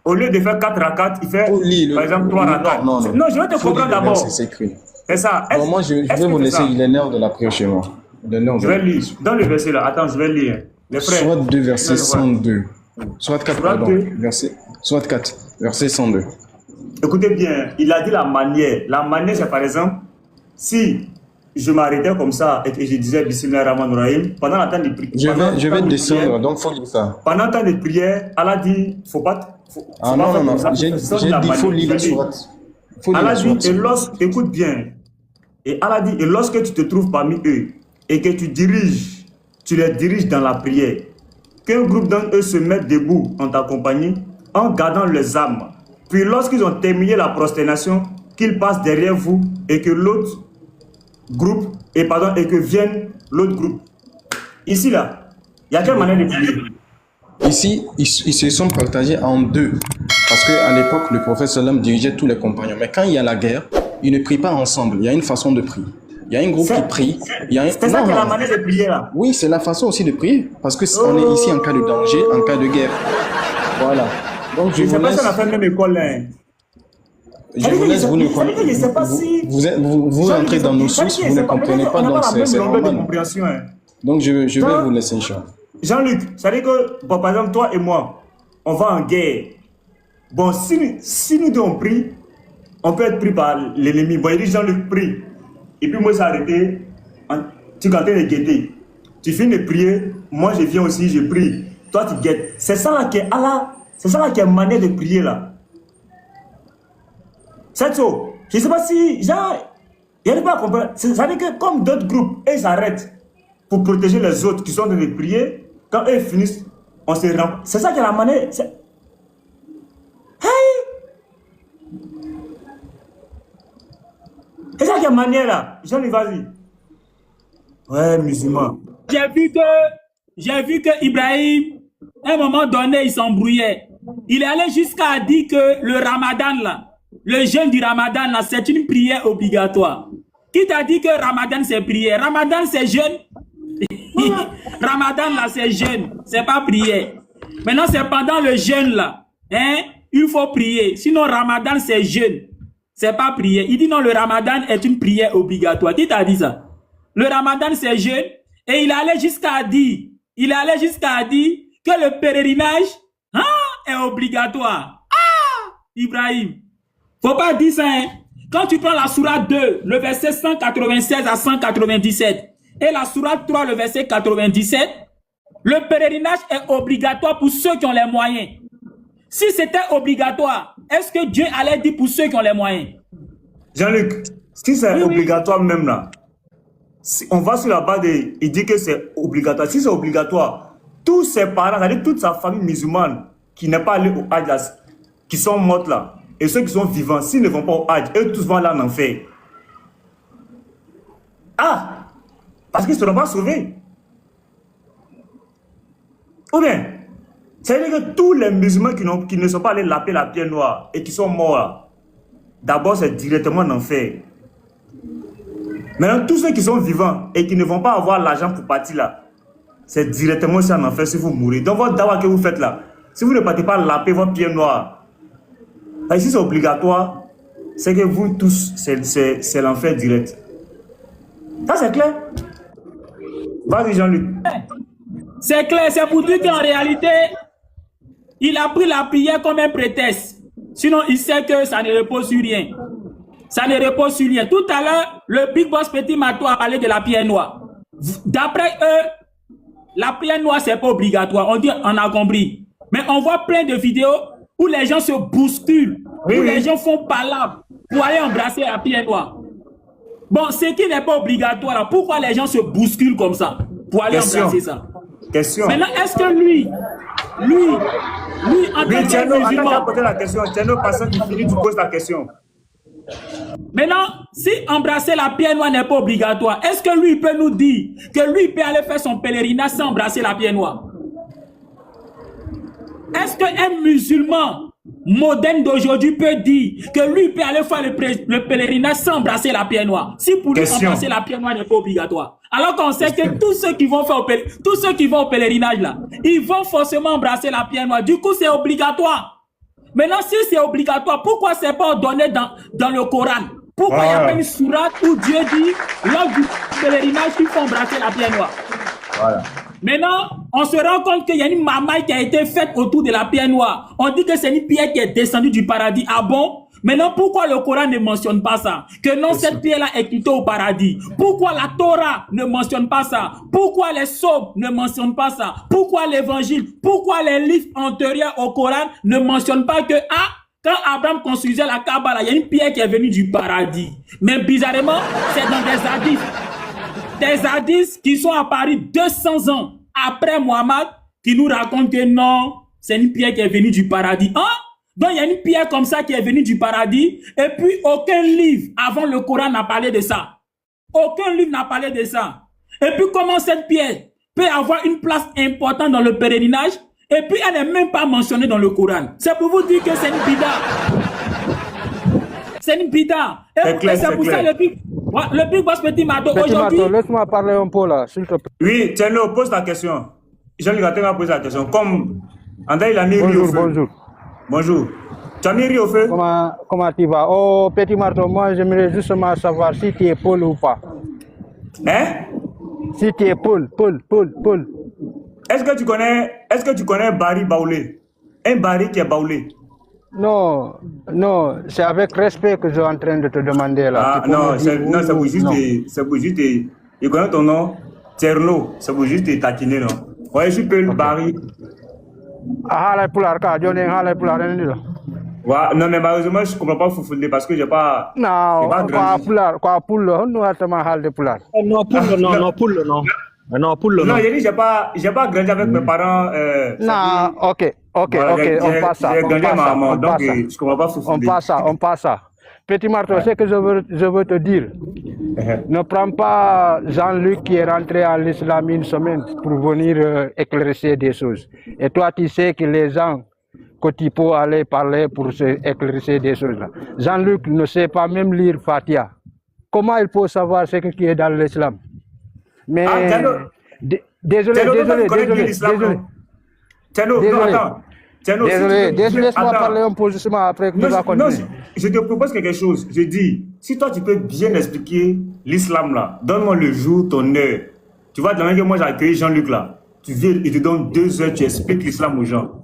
au lieu de faire 4 rakats, il fait par exemple 3 rakats. Non, je vais te comprendre d'abord. C'est ça. Moi, je vais vous laisser, il est l'heure de la prière chez moi. Je vais lire. Dans le verset là, attends, je vais lire. Les frères. Soit 2, verset 102. Soit 4, Surat pardon. 2. Soit 4, verset 102. Écoutez bien, il a dit la manière. La manière, c'est par exemple, si je m'arrêtais comme ça et que je disais Bismillahirrahmanirrahim, pendant la temps de prière. Je vais descendre, donc faut dire ça. Pendant le temps de prière, Allah dit, faut pas. Ah non. J'ai dit, il faut lire la sourate. Allah dit, écoute bien. Et Allah dit, et lorsque tu te trouves parmi eux et que tu les diriges dans la prière, qu'un groupe d'entre eux se mette debout en ta compagnie, en gardant leurs armes. Puis lorsqu'ils ont terminé la prosternation, qu'ils passent derrière vous et que l'autre groupe, et que vienne l'autre groupe. Ici, là, il y a quelle manière de prier? Ici, ils se sont partagés en deux. Parce qu'à l'époque, le prophète sallam dirigeait tous les compagnons. Mais quand il y a la guerre, ils ne prient pas ensemble. Il y a une façon de prier. Il y a un groupe qui prie. C'est ça qui est la manière de prier là. Oui, c'est la façon aussi de prier. Parce que on est ici en cas de danger, en cas de guerre. Voilà. Donc je vous laisse. Ça fait même école là. Je vous laisse, vous rentrez dans nos sources, vous ne comprenez pas, donc c'est normal. Donc je vais vous laisser, Inch'Allah. Jean-Luc, ça veut dire que, bon, par exemple, toi et moi, on va en guerre. Bon, si nous deux on prie, on peut être pris par l'ennemi. Bon, il dit Jean-Luc prie. Et puis moi, j'ai arrêté. Tu es en train de guetter. Tu finis de prier, moi je viens aussi, je prie. Toi, tu guettes. C'est ça là qui est Allah. C'est ça là qui est une manière de prier là. C'est ça. Je ne sais pas si, genre, il n'y a pas à comprendre. Ça veut dire que comme d'autres groupes, ils s'arrêtent pour protéger les autres qui sont en train de prier. Quand eux finissent, on se rend. C'est ça qui est la manière. Hey! C'est ça qui est la manière là. Jean-Luc, vas-y. Ouais, musulman. J'ai vu que Ibrahim, à un moment donné, il s'embrouillait. Il est allé jusqu'à dire que le ramadan là, le jeûne du ramadan là, c'est une prière obligatoire. Qui t'a dit que ramadan c'est prière? Ramadan c'est jeûne. Ramadan là c'est jeûne, c'est pas prière. Maintenant c'est pendant le jeûne là, hein, il faut prier. Sinon ramadan c'est jeûne, c'est pas prière. Il dit non, le ramadan est une prière obligatoire. Qui t'a dit ça? Le ramadan c'est jeûne. Et il allait jusqu'à dire, que le pèlerinage est obligatoire. Ibrahim, faut pas dire ça, hein. Quand tu prends la sourate 2, le verset 196 à 197, et la sourate 3, le verset 97, le pèlerinage est obligatoire pour ceux qui ont les moyens. Si c'était obligatoire, est-ce que Dieu allait dire pour ceux qui ont les moyens? Jean-Luc, si c'est obligatoire même là, si on va sur la base de... Il dit que c'est obligatoire. Si c'est obligatoire, tous ses parents, c'est-à-dire toute sa famille musulmane qui n'est pas allée au Hajj, qui sont mortes là, et ceux qui sont vivants, s'ils ne vont pas au Hajj, eux tous vont aller en enfer. Ah! Parce qu'ils ne seront pas sauvés. Ou bien, c'est-à-dire que tous les musulmans qui ne sont pas allés laper la pierre noire et qui sont morts, d'abord c'est directement en enfer. Maintenant, tous ceux qui sont vivants et qui ne vont pas avoir l'argent pour partir là, c'est directement aussi en enfer si vous mourrez. Donc votre dawa que vous faites là, si vous ne partez pas laper votre pierre noire, ici c'est obligatoire, c'est que vous tous, c'est l'enfer direct. Ça c'est clair? Vas-y Jean-Luc. C'est clair, c'est pour dire qu'en réalité, il a pris la prière comme un prétexte. Sinon, il sait que ça ne repose sur rien. Ça ne repose sur rien. Tout à l'heure, le Big Boss Petit Mato a parlé de la prière noire. D'après eux, la prière noire, c'est pas obligatoire. On dit, on a compris. Mais on voit plein de vidéos où les gens se bousculent, les gens font palabre pour aller embrasser la prière noire. Bon, ce qui n'est pas obligatoire, là, pourquoi les gens se bousculent comme ça pour aller embrasser ça? Question. Maintenant, est-ce que lui, en tant que musulman... la question. Tiens-nous, passant qui finit, tu poses la question. Maintenant, si embrasser la pierre noire n'est pas obligatoire, est-ce que lui peut nous dire que lui peut aller faire son pèlerinage sans embrasser la pierre noire? Est-ce qu'un musulman moderne d'aujourd'hui peut dire que lui peut aller faire le pèlerinage sans embrasser la pierre noire? Si pour lui embrasser la pierre noire n'est pas obligatoire. Alors qu'on sait que tous ceux qui vont au pèlerinage là, ils vont forcément embrasser la pierre noire. Du coup, c'est obligatoire. Maintenant, si c'est obligatoire, pourquoi c'est pas ordonné dans le Coran? Pourquoi il n'y a pas une sourate où Dieu dit, lors du pèlerinage, il faut embrasser la pierre noire? Voilà. Maintenant, on se rend compte qu'il y a une mamaille qui a été faite autour de la pierre noire. On dit que c'est une pierre qui est descendue du paradis. Ah bon? Maintenant, pourquoi le Coran ne mentionne pas ça? Que non, cette pierre-là est quittée au paradis. Pourquoi la Torah ne mentionne pas ça? Pourquoi les psaumes ne mentionnent pas ça? Pourquoi l'évangile? Pourquoi les livres antérieurs au Coran ne mentionnent pas que, quand Abraham construisait la Kaaba, il y a une pierre qui est venue du paradis. Mais bizarrement, c'est dans des hadiths. Des hadiths qui sont apparus 200 ans après Mohammed, qui nous racontent que non, c'est une pierre qui est venue du paradis. Donc, il y a une pierre comme ça qui est venue du paradis, et puis aucun livre avant le Coran n'a parlé de ça. Aucun livre n'a parlé de ça. Et puis, comment cette pierre peut avoir une place importante dans le pèlerinage, et puis elle n'est même pas mentionnée dans le Coran. C'est pour vous dire que c'est une bida. C'est une bida. Et c'est pour ça le Big Boss Petit Mato aujourd'hui. Laisse-moi parler un peu là, s'il te plaît. Oui, Tcherno, pose ta question. Jean-Luc Gatenga a posé la question. Comme André, il a mis riz au feu. Bonjour. Bonjour. Tu as mis riz au feu? Comment tu vas? Oh, Petit Marteau, moi j'aimerais justement savoir si tu es Paul ou pas. Hein? Si tu es Paul. Est-ce que tu connais Barry Baoulé? Un Barry qui est Baoulé? Non, c'est avec respect que je suis en train de te demander là. C'est pour juste il connaît ton nom, Tcherno, c'est pour juste te taquiner, non? Ouais, je peux le Barry. Non, mais malheureusement, je ne comprends pas Foufoulé parce que je n'ai pas. Non, quoi poule, on a de poulard. Non, j'ai pas grandi avec mes parents. Non, ok, on passe ça. Donc, je comprends pas Foufoulé. On passe ça. Petit Marteau, ce que je veux te dire, ne prends pas Jean-Luc qui est rentré en l'islam une semaine pour venir éclaircir des choses. Et toi, tu sais que les gens que tu peux aller parler pour éclaircir des choses là. Jean-Luc ne sait pas même lire Fatiha. Comment il peut savoir ce qui est dans l'islam? Mais désolé. Laisse-moi parler un peu justement après que tu vas continuer. Non, je te propose quelque chose. Je dis, si toi tu peux bien expliquer l'islam là, donne-moi le jour, ton heure. Tu vois, dans que moi j'ai accueilli Jean-Luc là. Tu viens, il te donne 2 heures, tu expliques l'islam aux gens.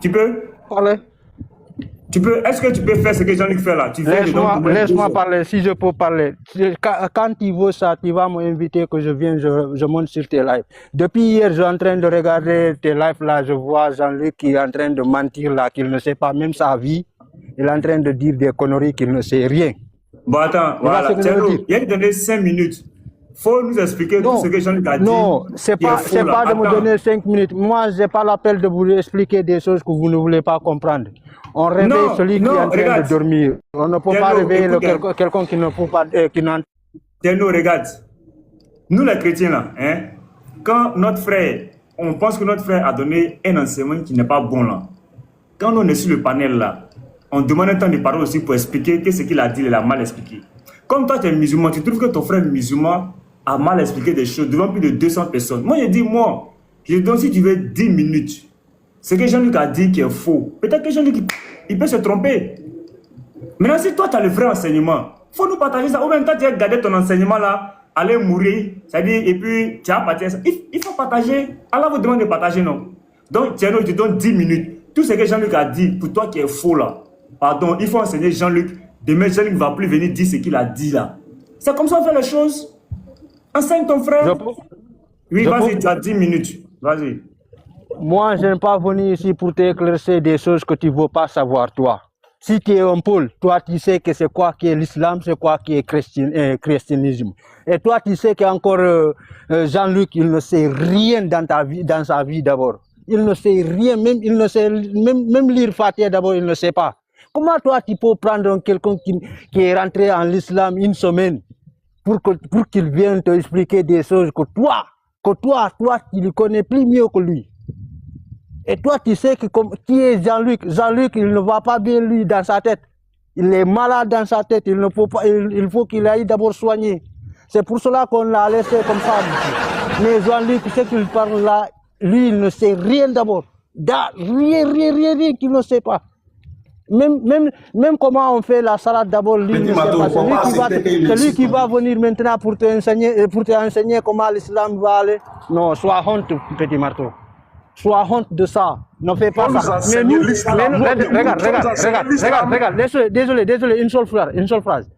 Tu peux parler? Est-ce que tu peux faire ce que Jean-Luc fait là? Laisse-moi parler, si je peux parler. Quand tu veux ça, tu vas m'inviter que je vienne, je monte sur tes lives. Depuis hier, je suis en train de regarder tes lives là, je vois Jean-Luc qui est en train de mentir là, qu'il ne sait pas même sa vie. Il est en train de dire des conneries qu'il ne sait rien. Bon, attends, voilà. Il y a donné 5 minutes. Faut nous expliquer tout ce que Jean-Luc a dit. Non, c'est pas de me donner 5 minutes. Moi, je n'ai pas l'appel de vous expliquer des choses que vous ne voulez pas comprendre. On réveille celui qui est en train de dormir. On ne peut pas réveiller quelqu'un qui ne peut pas... Tcherno, regarde. Nous les chrétiens là, quand notre frère, on pense que notre frère a donné un enseignement qui n'est pas bon là. Quand on est sur le panel là, on demande un temps de parole aussi pour expliquer que ce qu'il a dit, il a mal expliqué. Comme toi tu es musulman, tu trouves que ton frère musulman a mal expliqué des choses devant plus de 200 personnes. Moi, je donne si tu veux 10 minutes. Ce que Jean-Luc a dit qui est faux. Peut-être que Jean-Luc, il peut se tromper. Maintenant, si toi, tu as le vrai enseignement, il faut nous partager ça. Ou même quand tu as gardé ton enseignement là, aller mourir, c'est-à-dire, et puis tu as partagé ça. Il faut partager. Allah vous demande de partager, non? Donc, Tcherno, je te donne 10 minutes. Tout ce que Jean-Luc a dit, pour toi qui est faux là, pardon, il faut enseigner Jean-Luc. Demain, Jean-Luc ne va plus venir dire ce qu'il a dit là. C'est comme ça qu'on fait les choses. Enseigne ton frère. Oui, vas-y, tu as 10 minutes. Vas-y. Moi, je n'ai pas venu ici pour t'éclaircir des choses que tu ne veux pas savoir, toi. Si tu es un Paul, toi, tu sais que c'est quoi qui est l'islam, c'est quoi qui est christianisme. Et toi, tu sais qu'encore Jean-Luc, il ne sait rien dans sa vie d'abord. Il ne sait rien, il ne sait même lire Fatiha d'abord, il ne sait pas. Comment toi, tu peux prendre quelqu'un qui est rentré en l'islam une semaine pour qu'il vienne te expliquer des choses que toi, tu ne connais plus mieux que lui. Et toi, tu sais qui est Jean-Luc. Jean-Luc, il ne va pas bien lui dans sa tête. Il est malade dans sa tête. Il faut qu'il aille d'abord soigner. C'est pour cela qu'on l'a laissé comme ça. Mais Jean-Luc, ce qu'il parle là, lui, il ne sait rien d'abord. Rien qu'il ne sait pas. Même comment on fait la salade d'abord, lui ne sait pas. Celui qui va venir maintenant pour te enseigner comment l'islam va aller. Non, sois honte, petit marteau. Sois honte de ça. Ne fais pas ça. Mais nous, regarde. Désolé, une seule phrase.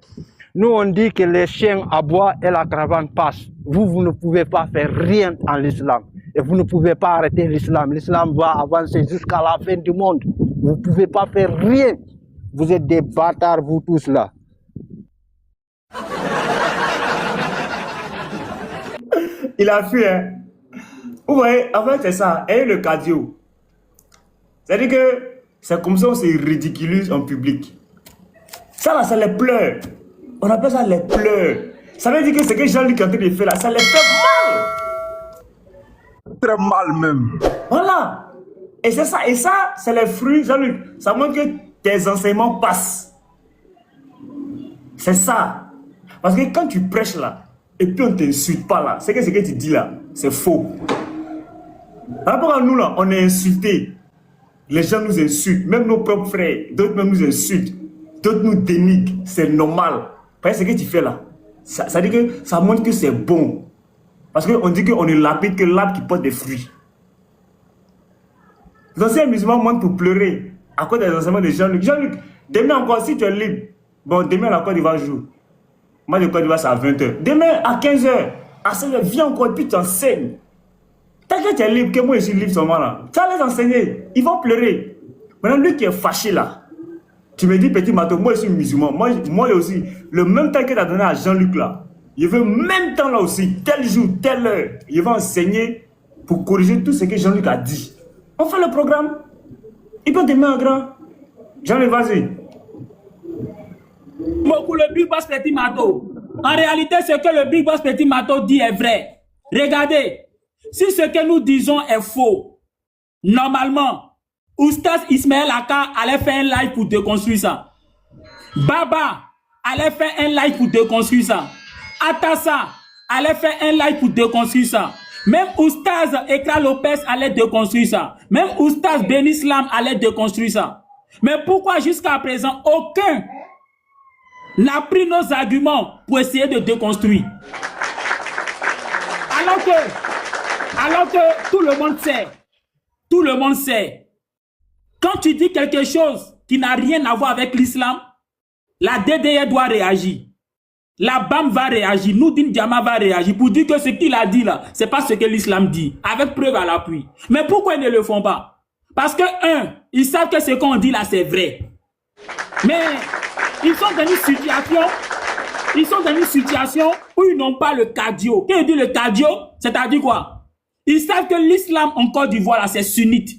Nous, on dit que les chiens aboient et la caravane passe. Vous ne pouvez pas faire rien en l'islam. Et vous ne pouvez pas arrêter l'islam. L'islam va avancer jusqu'à la fin du monde. Vous ne pouvez pas faire rien. Vous êtes des bâtards, vous tous là. Il a fui, hein. Vous voyez, en fait, c'est ça. Et le cardio. C'est-à-dire que c'est comme ça qu'on se ridiculise en public. Ça, là, ça les pleure. On appelle ça les pleurs. Ça veut dire que ce que Jean-Luc est en train de faire là, ça les fait mal. Très mal même. Voilà. Et c'est ça. Et ça, c'est les fruits, Jean-Luc. Ça montre que tes enseignements passent. C'est ça. Parce que quand tu prêches là, et puis on ne t'insulte pas là, c'est que ce que tu dis là, c'est faux. Par rapport à nous là, on est insultés. Les gens nous insultent. Même nos propres frères, d'autres même nous insultent. D'autres nous dénigrent. C'est normal. Parce que ce que tu fais là, ça dit que ça montre que c'est bon. Parce qu'on dit qu'on ne lapide que l'arbre qui porte des fruits. Les anciens musulmans montent pour pleurer à cause des enseignements de Jean-Luc. Jean-Luc, demain encore, si tu es libre, bon, demain la Côte d'Ivoire joue. Moi, de Côte d'Ivoire, c'est à 20h. Demain, à 15h, à 16h, viens encore et puis tu enseignes. Tant que tu es libre, que moi je suis libre seulement là, tu vas les enseigner. Ils vont pleurer. Maintenant, lui qui est fâché là, tu me dis, petit Mato, moi je suis musulman. Moi aussi, le même temps que tu as donné à Jean-Luc là, je veux même temps là aussi, tel jour, telle heure, je vais enseigner pour corriger tout ce que Jean-Luc a dit. On fait le programme. Il peut te mettre en grand. Jean-Luc, vas-y. Beaucoup le Big Boss Petit Mato. En réalité, ce que le Big Boss Petit Mato dit est vrai. Regardez, si ce que nous disons est faux, normalement, Oustaz Ismaël Aka allait faire un live pour déconstruire ça. Baba allait faire un live pour déconstruire ça. Atassa allait faire un live pour déconstruire ça. Même Oustaz Ekra Lopez allait déconstruire ça. Même Oustaz Benislam allait déconstruire ça. Mais pourquoi jusqu'à présent, aucun n'a pris nos arguments pour essayer de déconstruire? Alors que tout le monde sait, quand tu dis quelque chose qui n'a rien à voir avec l'islam, la DDR doit réagir. La BAM va réagir, Noudine Diama va réagir pour dire que ce qu'il a dit là, c'est pas ce que l'islam dit, avec preuve à l'appui. Mais pourquoi ils ne le font pas? Parce que, ils savent que ce qu'on dit là, c'est vrai. Mais ils sont dans une situation où ils n'ont pas le cardio. Quand ils disent le cardio, c'est-à-dire quoi? Ils savent que l'islam en Côte d'Ivoire là, c'est sunnite.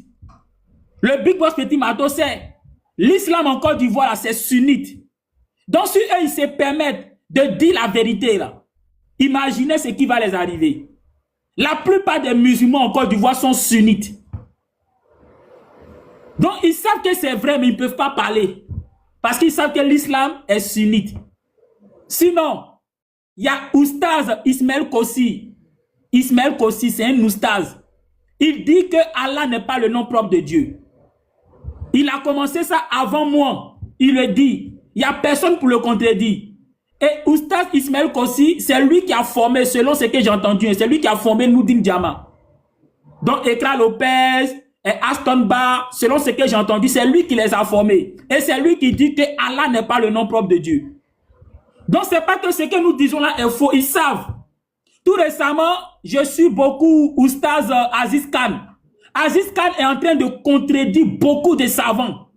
Le Big Boss Petit Mato sait, l'islam en Côte d'Ivoire là, c'est sunnite. Donc si eux, ils se permettent de dire la vérité là, imaginez ce qui va les arriver. La plupart des musulmans en Côte d'Ivoire sont sunnites. Donc ils savent que c'est vrai, mais ils ne peuvent pas parler. Parce qu'ils savent que l'islam est sunnite. Sinon, il y a Oustaz Ismaël Kossi. Ismaël Kossi, c'est un oustaz. Il dit que Allah n'est pas le nom propre de Dieu. Il a commencé ça avant moi. Il le dit. Il n'y a personne pour le contredire. Et Oustaz Ismaël Kossi, c'est lui qui a formé, selon ce que j'ai entendu, c'est lui qui a formé Noudine Diama. Donc Ekra Lopez et Aston Bar, selon ce que j'ai entendu, c'est lui qui les a formés. Et c'est lui qui dit que Allah n'est pas le nom propre de Dieu. Donc c'est pas que ce que nous disons là est faux, ils savent. Tout récemment, je suis beaucoup Oustaz Aziz Khan. Aziz Khan est en train de contredire beaucoup de savants.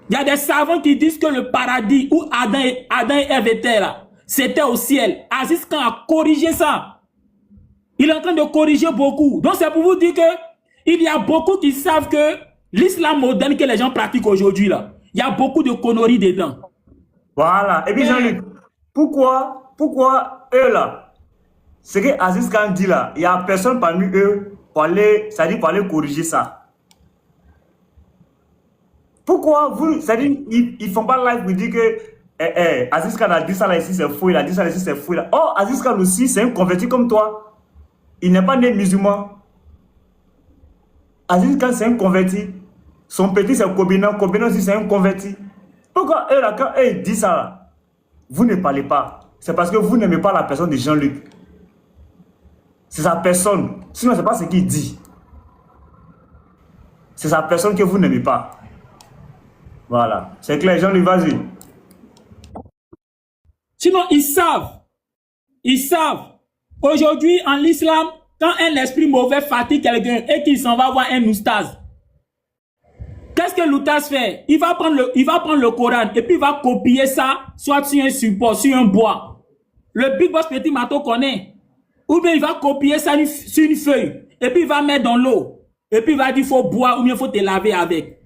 Il y a des savants qui disent que le paradis où Adam et Ève étaient là, c'était au ciel. Aziz Khan a corrigé ça. Il est en train de corriger beaucoup. Donc c'est pour vous dire que il y a beaucoup qui savent que l'islam moderne que les gens pratiquent aujourd'hui là, il y a beaucoup de conneries dedans. Voilà. Et puis Jean-Luc, pourquoi eux là, ce que Aziz Khan dit là, il n'y a personne parmi eux pour aller corriger ça. Pourquoi vous, c'est-à-dire, ils font pas live pour dire que Aziz Khan a dit ça là ici c'est faux, il a dit ça là ici c'est faux. Là. Oh, Aziz Khan aussi, c'est un converti comme toi. Il n'est pas né musulman. Aziz Khan, c'est un converti. Son petit, c'est Kobina. Kobina aussi, c'est un converti. Pourquoi eux, là, quand eux, ils disent ça, vous ne parlez pas. C'est parce que vous n'aimez pas la personne de Jean-Luc. C'est sa personne. Sinon, ce n'est pas ce qu'il dit. C'est sa personne que vous n'aimez pas. Voilà. C'est clair, Jean-Luc, vas-y. Sinon, ils savent. Ils savent. Aujourd'hui, en l'islam, quand un esprit mauvais fatigue quelqu'un et qu'il s'en va voir un oustaz, qu'est-ce que l'oustaz fait? Il va prendre le Coran et puis il va copier ça, soit sur un support, sur un bois. Le Big Boss Petit Mato connaît. Ou bien il va copier ça sur une feuille et puis il va mettre dans l'eau. Et puis il va dire il faut boire ou bien il faut te laver avec.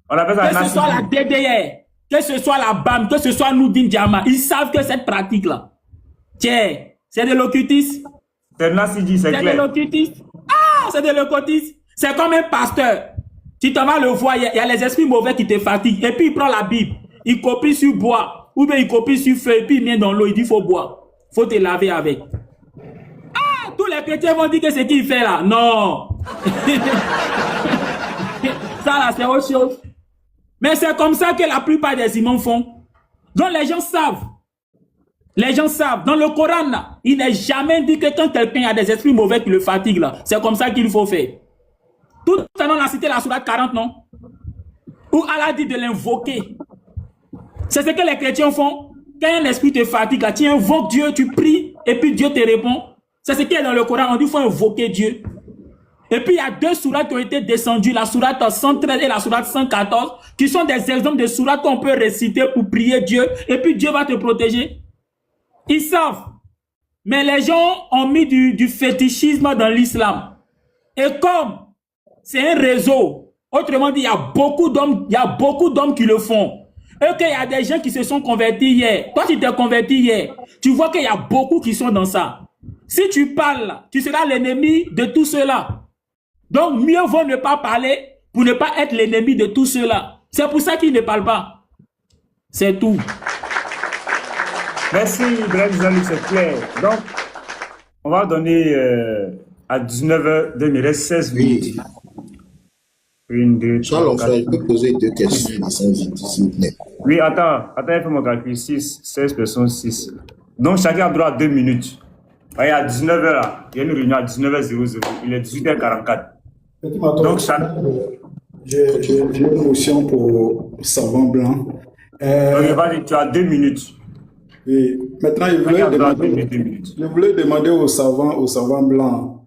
Alors que ce soit la DDR, que ce soit la BAM, que ce soit Noudine Diama, ils savent que cette pratique-là, tiens, c'est de l'occultisme. C'est Nassidi, c'est clair. C'est de l'occultisme. Ah, c'est de l'occultisme. C'est comme un pasteur. Tu t'en vas le voir, il y a les esprits mauvais qui te fatiguent. Et puis il prend la Bible, il copie sur bois, ou bien il copie sur feu, et puis il met dans l'eau, il dit il faut boire. Il faut te laver avec. Ah, tous les chrétiens vont dire que c'est ce qu'il fait là. Non. Ça là, c'est autre chose. Mais c'est comme ça que la plupart des imams font. Donc les gens savent. Les gens savent. Dans le Coran, là, il n'est jamais dit que quand quelqu'un a des esprits mauvais qui le fatiguent, là, c'est comme ça qu'il faut faire. Tout à l'heure, on a cité la sourate 40, non? Où Allah dit de l'invoquer. C'est ce que les chrétiens font. Quand un esprit te fatigue, là, tu invoques Dieu, tu pries, et puis Dieu te répond. C'est ce qui est dans le Coran. On dit qu'il faut invoquer Dieu. Et puis il y a deux sourates qui ont été descendues, la sourate 113 et la sourate 114, qui sont des exemples de sourates qu'on peut réciter pour prier Dieu, et puis Dieu va te protéger. Ils savent. Mais les gens ont mis du fétichisme dans l'islam. Et comme c'est un réseau, autrement dit, il y a beaucoup d'hommes qui le font. Et qu'il y a des gens qui se sont convertis hier. Toi, tu t'es converti hier. Tu vois qu'il y a beaucoup qui sont dans ça. Si tu parles, tu seras l'ennemi de tout cela. Donc, mieux vaut ne pas parler pour ne pas être l'ennemi de tout cela. C'est pour ça qu'ils ne parlent pas. C'est tout. Merci, Ibrahim Zali, c'est clair. Donc, on va donner à 19h, il me reste 16 minutes. Une, deux, Charles, frère, je peux poser deux questions, s'il vous plaît. Oui, attends, il faut mon calcul. 6, 16 personnes, 6. Donc, chacun a droit à 2 minutes. Voyez, à 19h, là, il y a une réunion à 19h00. Il est 18h44. Donc, chacun. J'ai une motion pour Savant Blanc. Tu as 2 minutes. Oui. Maintenant, je voulais demander au savant blanc,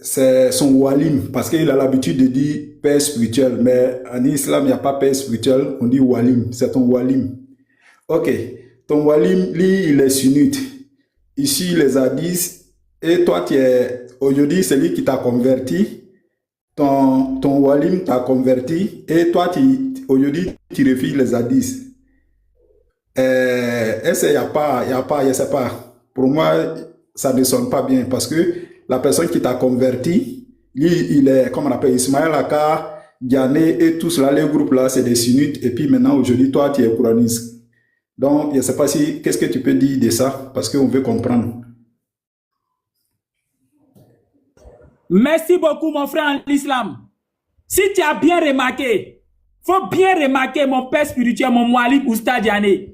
c'est son walim, parce qu'il a l'habitude de dire père spirituel, mais en islam, il n'y a pas père spirituel, on dit walim, c'est ton walim. Ok, ton walim, lui, il est sunnite. Ici, les hadiths, et toi, tu es, aujourd'hui, c'est lui qui t'a converti, ton walim t'a converti, et toi, aujourd'hui, tu refuses les hadiths. Est-ce qu'il n'y a pas, je ne sais pas. Pour moi, ça ne sonne pas bien parce que la personne qui t'a converti, lui, il est, comme on appelle, Ismaël Aka, Diané et tout cela, les groupes là, c'est des sunnites. Et puis maintenant, aujourd'hui, toi, tu es coraniste. Donc, je ne sais pas si, qu'est-ce que tu peux dire de ça parce qu'on veut comprendre. Merci beaucoup, mon frère en l'islam. Si tu as bien remarqué, faut bien remarquer mon père spirituel, mon Moualib Oustad Diané.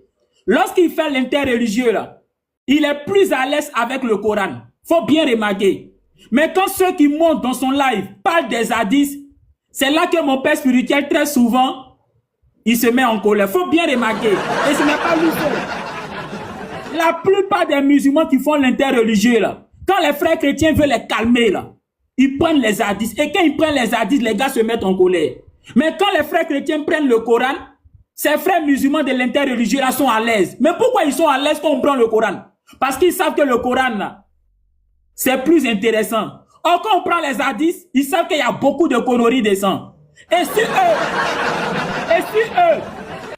Lorsqu'il fait l'interreligieux, là, il est plus à l'aise avec le Coran. Faut bien remarquer. Mais quand ceux qui montent dans son live parlent des hadiths, c'est là que mon père spirituel, très souvent, il se met en colère. Faut bien remarquer. Et ce n'est pas lui seul. La plupart des musulmans qui font l'interreligieux, là, quand les frères chrétiens veulent les calmer, là, ils prennent les hadiths. Et quand ils prennent les hadiths, les gars se mettent en colère. Mais quand les frères chrétiens prennent le Coran, ces frères musulmans de l'interreligieux là sont à l'aise. Mais pourquoi ils sont à l'aise quand on prend le Coran? Parce qu'ils savent que le Coran là, c'est plus intéressant. Or quand on prend les hadiths, ils savent qu'il y a beaucoup de conneries dedans. Et si eux,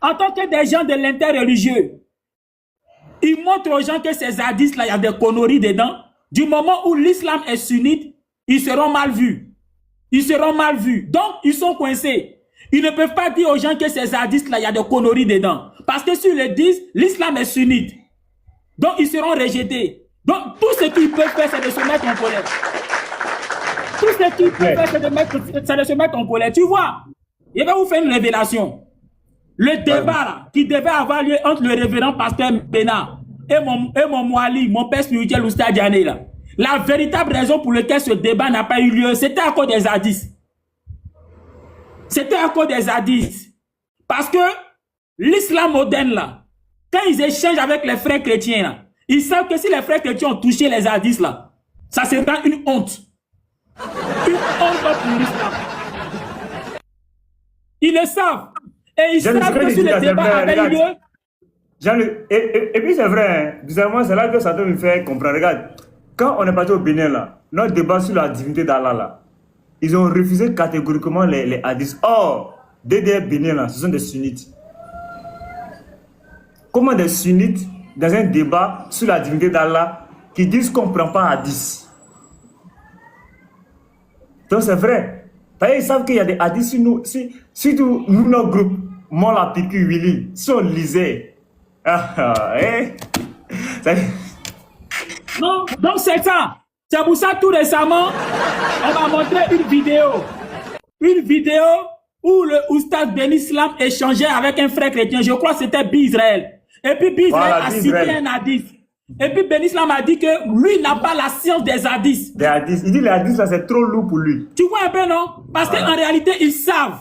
en tant que des gens de l'interreligieux, ils montrent aux gens que ces hadiths là, il y a des conneries dedans, du moment où l'islam est sunnite, ils seront mal vus. Ils seront mal vus. Donc, ils sont coincés. Ils ne peuvent pas dire aux gens que ces hadiths-là, il y a des conneries dedans. Parce que s'ils le disent, l'islam est sunnite. Donc, ils seront rejetés. Donc, tout ce qu'ils peuvent faire, c'est de se mettre en colère. Tout ce qu'ils peuvent faire, c'est de se mettre en colère. Tu vois, je vais vous faire une révélation. Le débat là, qui devait avoir lieu entre le révérend pasteur Bénard et mon Mouali, mon père spirituel Oustad Diané là. La véritable raison pour laquelle ce débat n'a pas eu lieu, c'était à cause des hadiths. C'était à cause des hadiths. Parce que l'islam moderne là, quand ils échangent avec les frères chrétiens là, ils savent que si les frères chrétiens ont touché les hadiths là, ça sera une honte. Une honte pour l'islam. Ils le savent. Et ils savent que si le débat avait eu lieu... Et puis c'est vrai, hein, bizarrement, c'est là que ça doit me faire comprendre. Regarde, quand on est parti au Bénin là, notre débat sur la divinité d'Allah là, ils ont refusé catégoriquement les hadiths. Or, des Bénin là, ce sont des sunnites. Comment des sunnites, dans un débat sur la divinité d'Allah, qui disent qu'on ne prend pas hadith? Donc c'est vrai. Ils savent qu'il y a des hadiths sur nous. Surtout nous, notre groupe, moi la piqûre Willy, si on lisait. Non, donc c'est ça. C'est pour ça tout récemment, on m'a montré une vidéo. Une vidéo où le Oustad Ben Islam échangeait avec un frère chrétien. Je crois que c'était Bi-Israël. Et puis Bi-Israël a cité un hadith. Et puis Ben Islam a dit que lui n'a pas la science des hadiths. Des hadiths. Il dit les hadiths là c'est trop lourd pour lui. Tu vois un peu non? Parce qu'en réalité ils savent.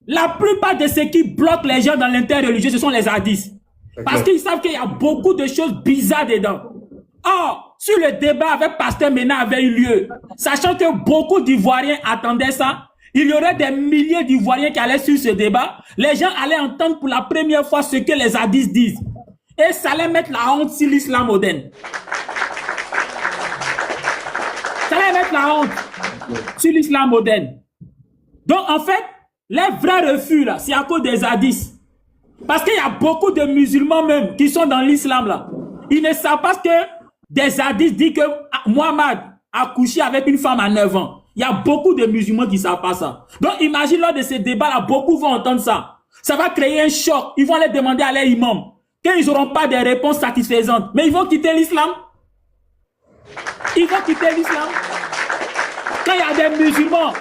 La plupart de ce qui bloque les gens dans l'interreligieux ce sont les hadiths. Parce qu'ils savent qu'il y a beaucoup de choses bizarres dedans. Or, sur le débat avec Pasteur Mena avait eu lieu, sachant que beaucoup d'Ivoiriens attendaient ça, il y aurait des milliers d'Ivoiriens qui allaient sur ce débat, les gens allaient entendre pour la première fois ce que les hadiths disent. Et ça allait mettre la honte sur l'islam moderne. Ça allait mettre la honte sur l'islam moderne. Donc en fait, les vrais refus là, c'est à cause des hadiths. Parce qu'il y a beaucoup de musulmans même qui sont dans l'islam là. Ils ne savent pas que des hadiths disent que Mohamed a couché avec une femme à 9 ans. Il y a beaucoup de musulmans qui ne savent pas ça. Donc imagine lors de ces débats là, beaucoup vont entendre ça. Ça va créer un choc. Ils vont aller demander à leur imam. Qu'ils n'auront pas de réponses satisfaisantes. Mais ils vont quitter l'islam. Ils vont quitter l'islam. Quand il y a des musulmans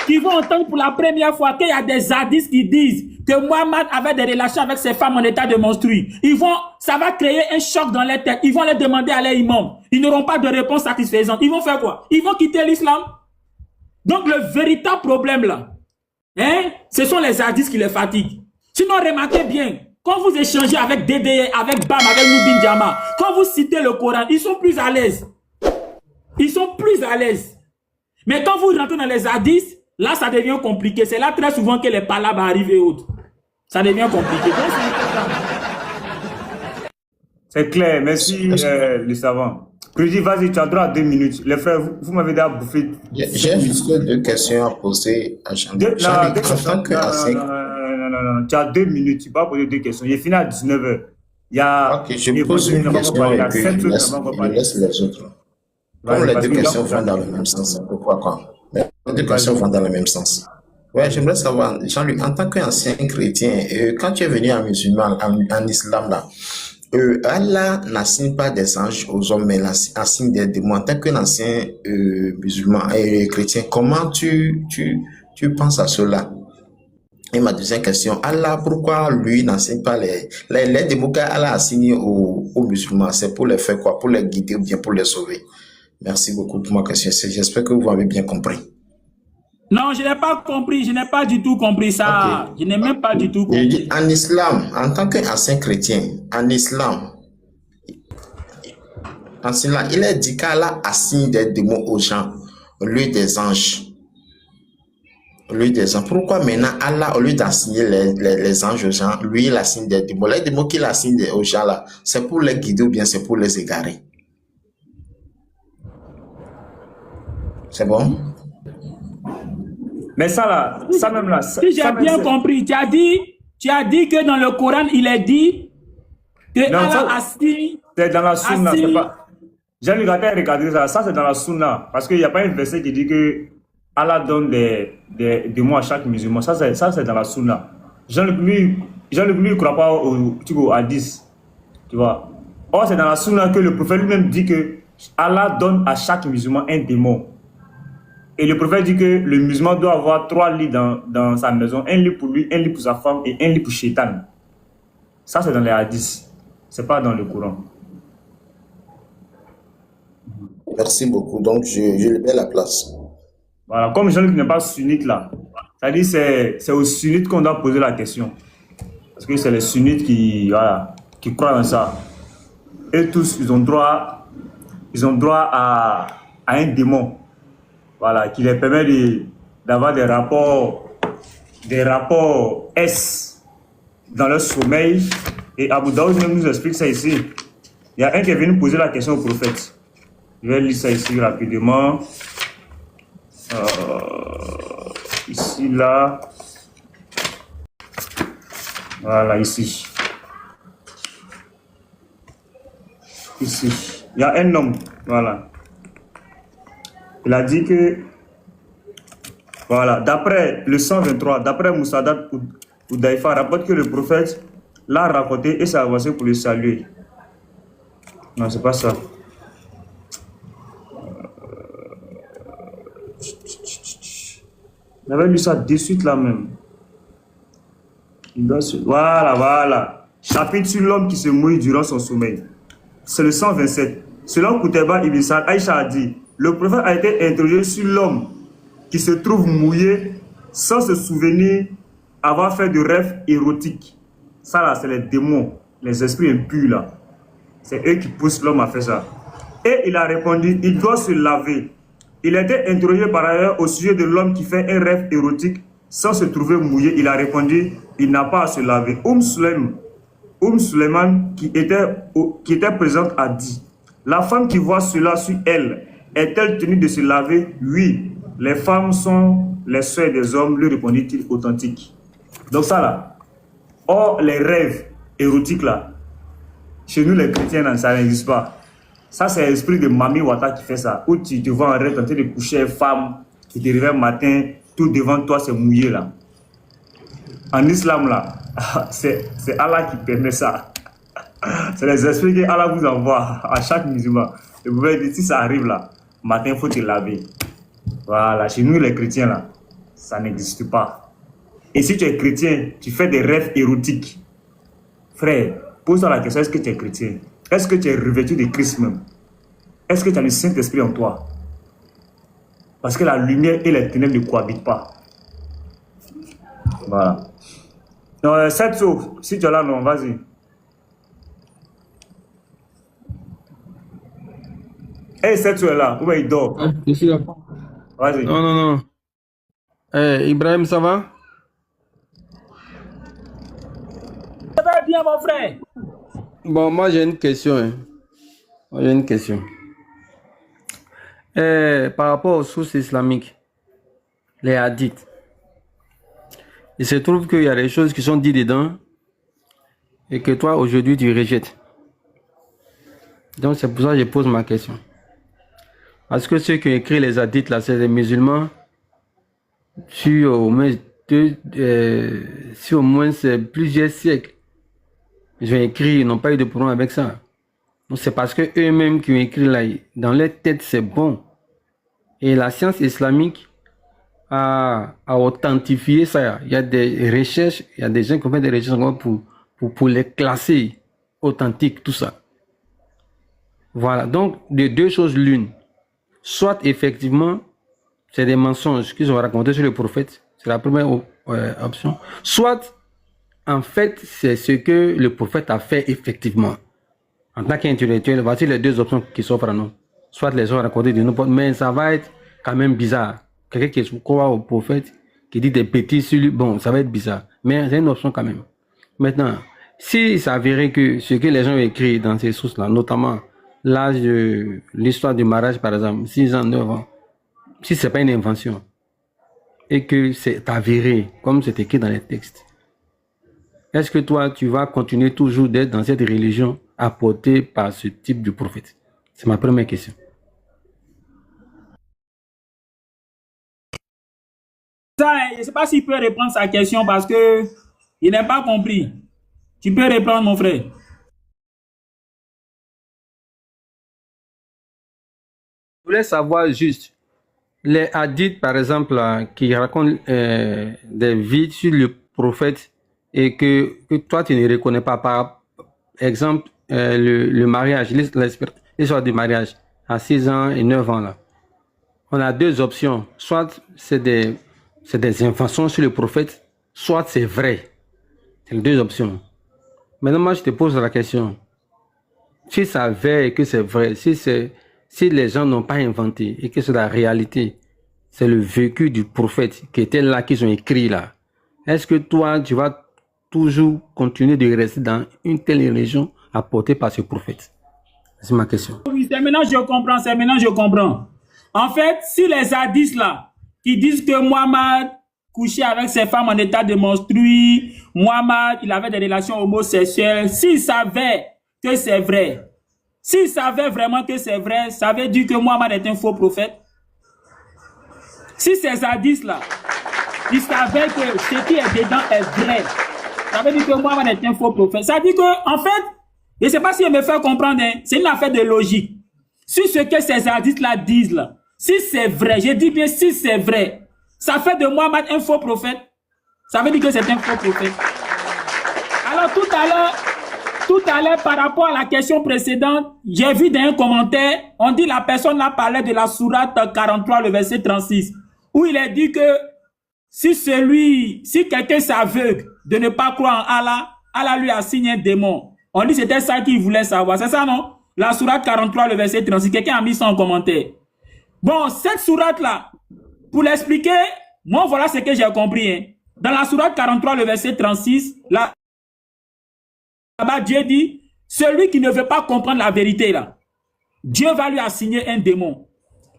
qui vont entendre pour la première fois qu'il y a des hadiths qui disent que Mohamed avait des relations avec ses femmes en état de menstrues, ça va créer un choc dans leur tête. Ils vont les demander à leur imam. Ils n'auront pas de réponse satisfaisante. Ils vont faire quoi? Ils vont quitter l'islam. Donc le véritable problème là, ce sont les hadiths qui les fatiguent. Sinon, remarquez bien, quand vous échangez avec Dédé, avec Bam, avec Noubin Djama, quand vous citez le Coran, ils sont plus à l'aise. Ils sont plus à l'aise. Mais quand vous rentrez dans les hadiths, là, ça devient compliqué. C'est là très souvent que les palabres arrivent et autres. Ça devient compliqué. C'est clair. Merci, les savants. Président, vas-y, tu as droit à 2 minutes. Les frères, vous m'avez déjà bouffé. J'ai juste 2 questions à poser à Jean-Luc. Non. Tu as 2 minutes. Tu peux pas poser 2 questions. Il est fini à 19h. Ok, je pose une question et puis je laisse les autres. Comme les 2 questions vont dans le même sens, pourquoi quoi? Les 2 questions vont dans le même sens. Ouais, j'aimerais savoir, Jean-Luc, en tant qu'ancien chrétien, quand tu es venu en musulman, en islam là, Allah n'assigne pas des anges aux hommes, mais il assigne des démons. En tant qu'un ancien musulman et chrétien, comment tu penses à cela? Et ma deuxième question, Allah, pourquoi lui n'assigne pas les démons qu'Allah a assignés aux musulmans? C'est pour les faire quoi? Pour les guider ou bien pour les sauver? Merci beaucoup pour ma question. J'espère que vous avez bien compris. Non, je n'ai pas compris. Je n'ai pas du tout compris ça. Okay. Je n'ai même pas du tout compris. En islam, en tant qu'ancien chrétien, en islam, il est dit qu'Allah assigne des démons aux gens au lieu des anges. Au lieu des anges. Pourquoi maintenant Allah, au lieu d'assigner les anges aux gens, lui, il assigne des démons? Les démons qu'il assigne aux gens là, c'est pour les guider ou bien c'est pour les égarer? C'est bon? Mais ça là, ça même là. Si j'ai bien compris, tu as dit que dans le Coran, il est dit que non, Allah assigne. C'est dans la sunna, c'est pas. J'ai regardé ça, ça c'est dans la sunna. Parce qu'il n'y a pas un verset qui dit que Allah donne des mots à chaque musulman. Ça c'est dans la sunna. Jean-Luc lui, ne croit pas au hadith. Tu vois. Or, c'est dans la sunna que le prophète lui-même dit que Allah donne à chaque musulman un démon. Et le prophète dit que le musulman doit avoir 3 lits dans sa maison. Un lit pour lui, un lit pour sa femme et un lit pour Shaitan. Ça, c'est dans les hadiths. Ce n'est pas dans le Coran. Merci beaucoup. Donc, je libère la place. Voilà, comme Jean-Luc n'est pas sunnite là. C'est-à-dire c'est aux sunnites qu'on doit poser la question. Parce que c'est les sunnites qui croient dans ça. Et tous, ils ont droit à un démon. Voilà, qui les permet d'avoir des rapports S dans leur sommeil. Et Abu Daoud nous explique ça ici. Il y a un qui est venu poser la question au prophète. Je vais lire ça ici rapidement. Ici, là. Voilà, ici. Ici. Il y a un homme. Voilà. Il a dit que, voilà, d'après le 123, d'après Moussadat Oudaïfa, rapporte que le prophète l'a raconté et s'est avancé pour le saluer. Non, c'est pas ça. Il avait lu ça de suite là même. Voilà. Chapitre sur l'homme qui se mouille durant son sommeil. C'est le 127. Selon Kouteba Ibn Sa'd, Aïcha a dit, le prophète a été interrogé sur l'homme qui se trouve mouillé sans se souvenir avoir fait de rêves érotiques. Ça là, c'est les démons, les esprits impurs là. C'est eux qui poussent l'homme à faire ça. Et il a répondu, il doit se laver. Il a été interrogé par ailleurs au sujet de l'homme qui fait un rêve érotique sans se trouver mouillé. Il a répondu, il n'a pas à se laver. Sulaiman, qui était présente, a dit, la femme qui voit cela sur elle, est-elle tenue de se laver? Oui, les femmes sont les sœurs des hommes, lui répondit-il authentique. Donc ça là, or les rêves érotiques là, chez nous les chrétiens, ça n'existe pas. Ça c'est l'esprit de Mami Wata qui fait ça, où tu te vois en rêve en train de coucher une femme, qui te réveille matin, tout devant toi c'est mouillé là. En islam là, c'est Allah qui permet ça. C'est les esprits que Allah vous envoie à chaque musulman. Et vous pouvez dire, si ça arrive là, matin, il faut te laver. Voilà, chez nous les chrétiens là, ça n'existe pas. Et si tu es chrétien, tu fais des rêves érotiques. Frère, pose-toi la question, est-ce que tu es chrétien? Est-ce que tu es revêtu de Christ même? Est-ce que tu as le Saint-Esprit en toi? Parce que la lumière et les ténèbres ne cohabitent pas. Voilà. Donc, cette sauve, si tu es là, non, vas-y. Hey, cette sauve est là, où il dort? Je suis là. Vas-y. Non. Ibrahim, ça va? Ça va bien, mon frère. Bon, moi j'ai une question. Par rapport aux sources islamiques, les hadiths, il se trouve qu'il y a des choses qui sont dites dedans et que toi aujourd'hui tu rejettes. Donc c'est pour ça que je pose ma question. Parce que ceux qui ont écrit les hadiths là, c'est des musulmans sur au moins plusieurs siècles. Ils ont écrit, ils n'ont pas eu de problème avec ça. Donc c'est parce que eux-mêmes qui ont écrit là, dans leur tête c'est bon. Et la science islamique a authentifié ça. Il y a des recherches, il y a des gens qui ont fait des recherches pour les classer authentiques, tout ça. Voilà, donc de deux choses l'une. Soit effectivement, c'est des mensonges qu'ils ont racontés sur le prophète, c'est la première option. Soit, en fait, c'est ce que le prophète a fait effectivement. En tant qu'intellectuel, voici les deux options qui s'offrent à nous. Soit les ont racontés de nous, mais ça va être quand même bizarre. Quelqu'un qui croit au prophète, qui dit des bêtises sur lui, bon, ça va être bizarre. Mais c'est une option quand même. Maintenant, si ça avérait que ce que les gens ont écrit dans ces sources-là, notamment l'âge de l'histoire du mariage, par exemple, 6 ans, 9 ans, si ce n'est pas une invention, et que c'est avéré, comme c'est écrit dans les textes, est-ce que toi, tu vas continuer toujours d'être dans cette religion apportée par ce type de prophète? C'est ma première question. Ça, je ne sais pas s'il peut répondre à sa question parce que il n'a pas compris. Tu peux répondre, mon frère. voulais savoir juste, les hadiths, par exemple, qui racontent des vies sur le prophète et que toi, tu ne reconnais pas. Par exemple, le mariage, l'histoire du mariage à 6 ans et 9 ans. Là. On a deux options. Soit c'est des inventions sur le prophète, soit c'est vrai. C'est les deux options. Maintenant, moi, je te pose la question. Si ça vrai et que c'est vrai, si les gens n'ont pas inventé et que c'est la réalité, c'est le vécu du prophète qui était là, qu'ils ont écrit là. Est-ce que toi, tu vas toujours continuer de rester dans une telle religion apportée par ce prophète? C'est ma question. Oui, c'est maintenant que je comprends. En fait, si les hadiths là, qui disent que Muhammad couchait avec ses femmes en état de menstrues, Muhammad, il avait des relations homosexuelles, s'ils savaient que c'est vrai, s'ils savaient vraiment que c'est vrai, ça veut dire que Muhammad est un faux prophète. Si ces hadiths là, ils savaient que ce qui est dedans est vrai, ça veut dire que Muhammad est un faux prophète. Ça veut dire que, en fait, je ne sais pas si je me fais comprendre, hein, c'est une affaire de logique. Si ce que ces hadiths là disent là, si c'est vrai, je dis bien si c'est vrai, ça fait de Muhammad un faux prophète. Ça veut dire que c'est un faux prophète. Alors tout à l'heure, par rapport à la question précédente, j'ai vu dans un commentaire, on dit la personne là parlait de la sourate 43, le verset 36, où il est dit que si quelqu'un s'aveugle de ne pas croire en Allah, Allah lui assigné un démon. On dit c'était ça qu'il voulait savoir. C'est ça, non? La sourate 43, le verset 36. Quelqu'un a mis ça en commentaire. Bon, cette sourate-là, pour l'expliquer, moi, voilà ce que j'ai compris. Hein. Dans la sourate 43, le verset 36, là-bas, Dieu dit, celui qui ne veut pas comprendre la vérité, là, Dieu va lui assigner un démon.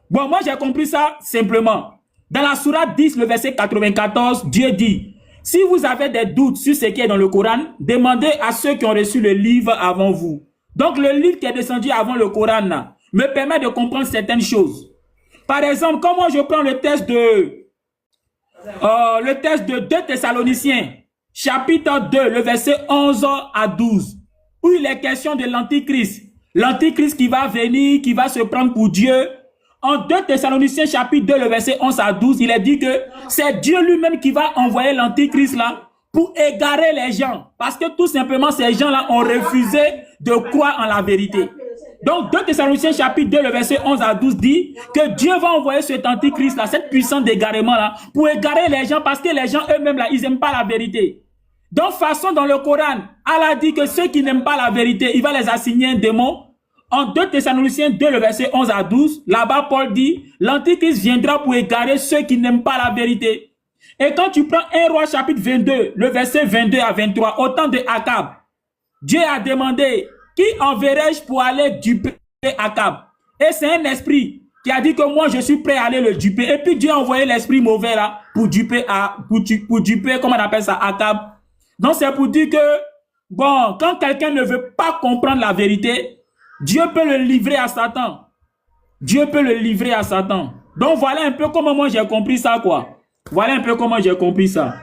Bon, moi, j'ai compris ça simplement. Dans la sourate 10, le verset 94, Dieu dit, si vous avez des doutes sur ce qui est dans le Coran, demandez à ceux qui ont reçu le livre avant vous. Donc, le livre qui est descendu avant le Coran là, me permet de comprendre certaines choses. Par exemple, quand moi je prends le texte de 2 Thessaloniciens, chapitre 2, le verset 11 à 12, où il est question de l'Antichrist. L'Antichrist qui va venir, qui va se prendre pour Dieu. En 2 Thessaloniciens, chapitre 2, le verset 11 à 12, il est dit que c'est Dieu lui-même qui va envoyer l'Antichrist là pour égarer les gens. Parce que tout simplement, ces gens-là ont refusé de croire en la vérité. Donc, 2 Thessaloniciens chapitre 2, le verset 11 à 12 dit que Dieu va envoyer cet antichrist-là, cette puissance d'égarement-là, pour égarer les gens parce que les gens eux-mêmes, là, ils n'aiment pas la vérité. Donc, façon dans le Coran, Allah dit que ceux qui n'aiment pas la vérité, il va les assigner un démon. En 2 Thessaloniciens 2, le verset 11 à 12, là-bas, Paul dit, l'antichrist viendra pour égarer ceux qui n'aiment pas la vérité. Et quand tu prends 1 Roi chapitre 22, le verset 22 à 23, au temps de Akab, Dieu a demandé, qui enverrai-je pour aller duper Akab? Et c'est un esprit qui a dit que moi je suis prêt à aller le duper. Et puis Dieu a envoyé l'esprit mauvais là pour duper, comment on appelle ça, Akab. Donc c'est pour dire que, bon, quand quelqu'un ne veut pas comprendre la vérité, Dieu peut le livrer à Satan. Dieu peut le livrer à Satan. Donc voilà un peu comment moi j'ai compris ça, quoi. Voilà un peu comment j'ai compris ça.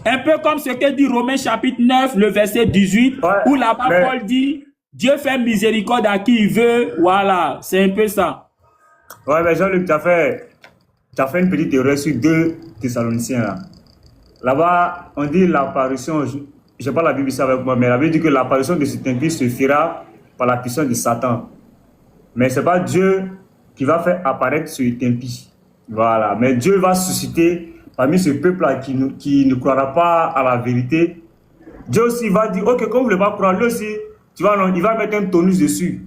Un peu comme ce que dit Romains chapitre 9, le verset 18, ouais, où là-bas Paul dit, Dieu fait miséricorde à qui il veut. Voilà, c'est un peu ça. Ouais, mais Jean-Luc, tu as fait une petite erreur sur 2 Thessaloniciens. Là. Là-bas, on dit l'apparition, je n'ai pas la Bible ici avec moi, mais la Bible dit que l'apparition de cet impie se fera par la puissance de Satan. Mais ce n'est pas Dieu qui va faire apparaître ce impie. Voilà, mais Dieu va susciter parmi ce peuple-là qui ne croira pas à la vérité. Dieu aussi va dire, ok, comme vous ne voulez pas croire, lui aussi, il va mettre un tonus dessus.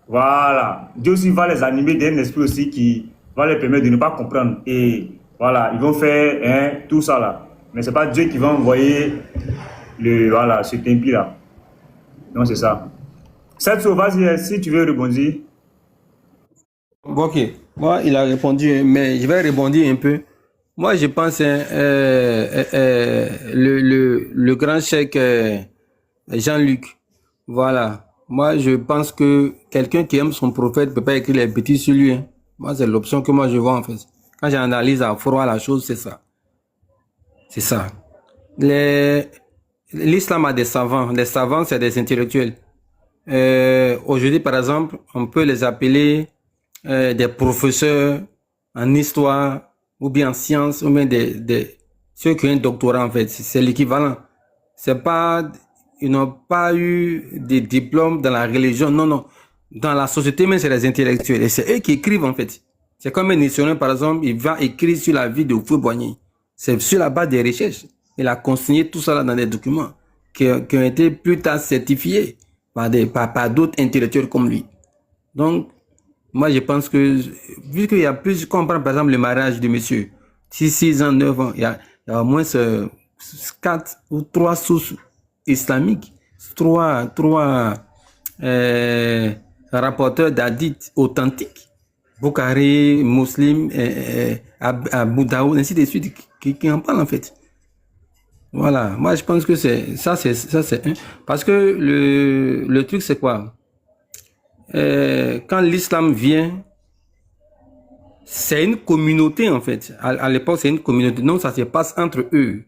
Voilà. Dieu aussi va les animer d'un esprit aussi qui va les permettre de ne pas comprendre. Et voilà, ils vont faire tout ça là. Mais ce n'est pas Dieu qui va envoyer cet impie-là. Donc c'est ça. Cette vas-y, si tu veux rebondir. Ok. Moi, il a répondu, mais je vais rebondir un peu. Moi, je pense le grand cheikh Jean-Luc. Voilà. Moi, je pense que quelqu'un qui aime son prophète ne peut pas écrire les bêtises sur lui. Hein. Moi, c'est l'option que moi je vois en fait. Quand j'analyse à froid la chose, c'est ça. C'est ça. L'islam a des savants. Les savants, c'est des intellectuels. Aujourd'hui, par exemple, on peut les appeler des professeurs en histoire ou bien en sciences ou bien ceux qui ont un doctorat en fait. C'est l'équivalent. C'est pas, ils n'ont pas eu des diplômes dans la religion. Non, non. Dans la société même, c'est les intellectuels. Et c'est eux qui écrivent en fait. C'est comme un historien par exemple, il va écrire sur la vie de Houphouët-Boigny. C'est sur la base des recherches. Il a consigné tout ça là dans des documents qui ont été plus tard certifiés par d'autres intellectuels comme lui. Donc, moi, je pense que, vu qu'il y a plus, comme par exemple le mariage de monsieur, 6 ans, 9 ans, il y a au moins 4 ou 3 sources islamiques, 3 rapporteurs d'hadith authentiques, Bukhari, Muslim, Abu Daoud, ainsi de suite, qui en parlent en fait. Voilà, moi je pense que c'est ça, c'est un. Parce que le truc c'est quoi? Quand l'islam vient, c'est une communauté en fait. À l'époque, c'est une communauté. Donc, ça se passe entre eux.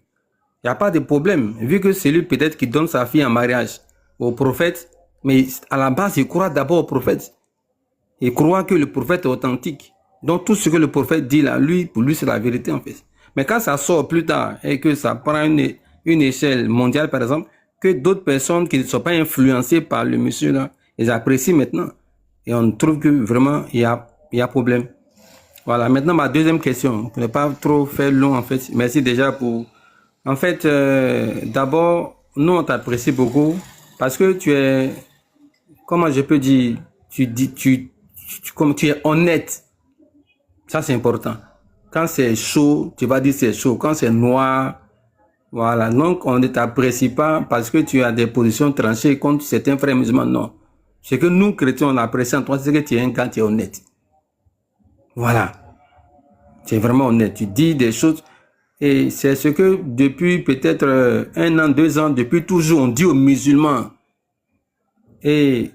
Il n'y a pas de problème. Vu que c'est lui peut-être qui donne sa fille en mariage au prophète, mais à la base, il croit d'abord au prophète. Il croit que le prophète est authentique. Donc, tout ce que le prophète dit là, pour lui, c'est la vérité en fait. Mais quand ça sort plus tard et que ça prend une échelle mondiale, par exemple, que d'autres personnes qui ne sont pas influencées par le monsieur là, ils apprécient maintenant. Et on trouve que vraiment, il y a problème. Voilà, maintenant ma deuxième question, pour ne pas trop faire long en fait. Merci déjà pour... En fait, d'abord, nous on t'apprécie beaucoup parce que tu es... Comment je peux dire? Comme tu es honnête. Ça c'est important. Quand c'est chaud, tu vas dire c'est chaud. Quand c'est noir, voilà. Donc on ne t'apprécie pas parce que tu as des positions tranchées contre certains frères musulmans. Non. Ce que nous, chrétiens, on apprécie en toi, c'est que tu es un gars, tu es honnête. Voilà. Tu es vraiment honnête. Tu dis des choses. Et c'est ce que depuis peut-être 1 an, 2 ans, depuis toujours, on dit aux musulmans. Et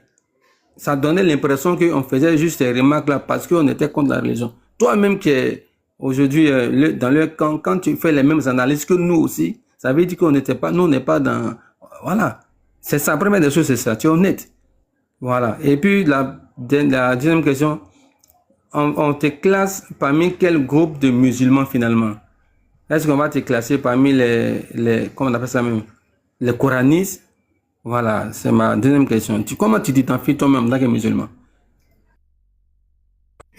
ça donnait l'impression qu'on faisait juste ces remarques là parce qu'on était contre la religion. Toi-même qui es aujourd'hui dans le camp, quand tu fais les mêmes analyses que nous aussi, ça veut dire qu'on n'était pas, nous on n'est pas dans... Voilà. C'est ça, la première des choses, c'est ça. Tu es honnête. Voilà. Et puis la deuxième question, on te classe parmi quel groupe de musulmans finalement? Est-ce qu'on va te classer parmi les comment on appelle ça même? Les coranistes? Voilà, c'est ma deuxième question. Comment tu t'identifies toi-même en tant que musulman?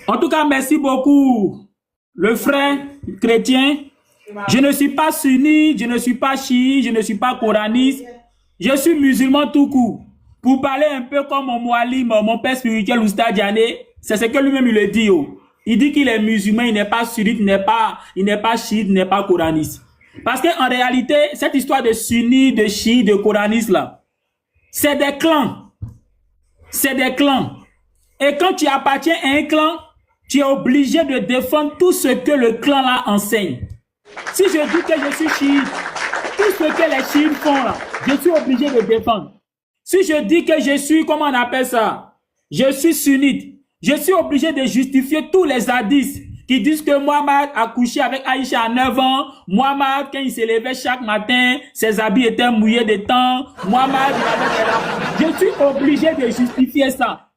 En tout cas, merci beaucoup, le frère chrétien. Je ne suis pas sunnite, je ne suis pas chiite, je ne suis pas coraniste. Je suis musulman tout court. Pour parler un peu comme mon mualim, mon père spirituel Oustaz Diané, c'est ce que lui-même il le dit. Il dit qu'il est musulman, il n'est pas sunnite, il n'est pas chiite, il n'est pas coraniste. Parce qu'en réalité, cette histoire de sunnite, de chiite, de coraniste là, c'est des clans. C'est des clans. Et quand tu appartiens à un clan, tu es obligé de défendre tout ce que le clan là enseigne. Si je dis que je suis chiite, tout ce que les chiites font là, je suis obligé de défendre. Si je dis que je suis, comment on appelle ça? Je suis sunnite. Je suis obligé de justifier tous les hadiths qui disent que Mohammed a couché avec Aïcha à 9 ans. Mohammed, quand il se levait chaque matin, ses habits étaient mouillés de temps. Mohammed, il avait... Je suis obligé de justifier ça.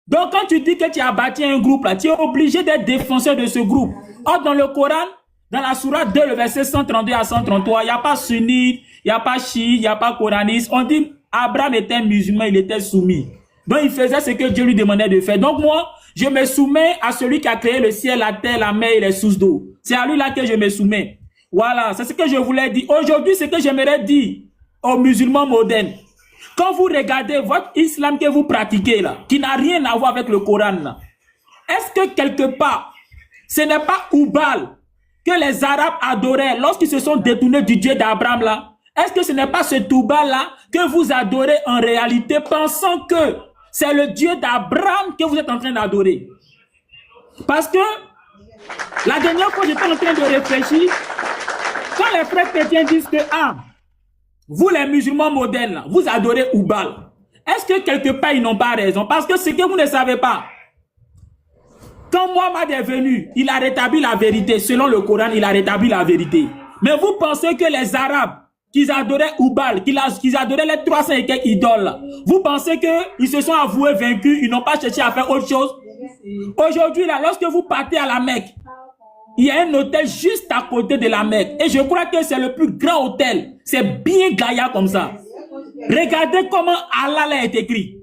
Donc, quand tu dis que tu as bâti un groupe là, tu es obligé d'être défenseur de ce groupe. Or, dans le Coran, dans la sourate 2, le verset 132 à 133, il n'y a pas sunnite, il n'y a pas chiite, il n'y a pas coraniste. On dit Abraham était musulman, il était soumis. Donc, il faisait ce que Dieu lui demandait de faire. Donc, moi, je me soumets à celui qui a créé le ciel, la terre, la mer et les sources d'eau. C'est à lui là que je me soumets. Voilà, c'est ce que je voulais dire. Aujourd'hui, ce que j'aimerais dire aux musulmans modernes. Quand vous regardez votre islam que vous pratiquez là, qui n'a rien à voir avec le Coran là, est-ce que quelque part, ce n'est pas Oubal que les Arabes adoraient lorsqu'ils se sont détournés du Dieu d'Abraham là? Est-ce que ce n'est pas ce Oubal là que vous adorez en réalité, pensant que c'est le Dieu d'Abraham que vous êtes en train d'adorer? Parce que la dernière fois, j'étais en train de réfléchir, quand les frères chrétiens disent que vous les musulmans modernes, là, vous adorez Oubal, est-ce que quelque part ils n'ont pas raison? Parce que ce que vous ne savez pas, quand Mohammed est venu, il a rétabli la vérité. Selon le Coran, il a rétabli la vérité. Mais vous pensez que les Arabes, qu'ils adoraient Oubal, qu'ils adoraient les 300 et quelques idoles, vous pensez qu'ils se sont avoués vaincus, ils n'ont pas cherché à faire autre chose? Aujourd'hui, là, lorsque vous partez à la Mecque, il y a un hôtel juste à côté de la Mecque. Et je crois que c'est le plus grand hôtel. C'est bien gaillard comme ça. Regardez comment Allah est écrit.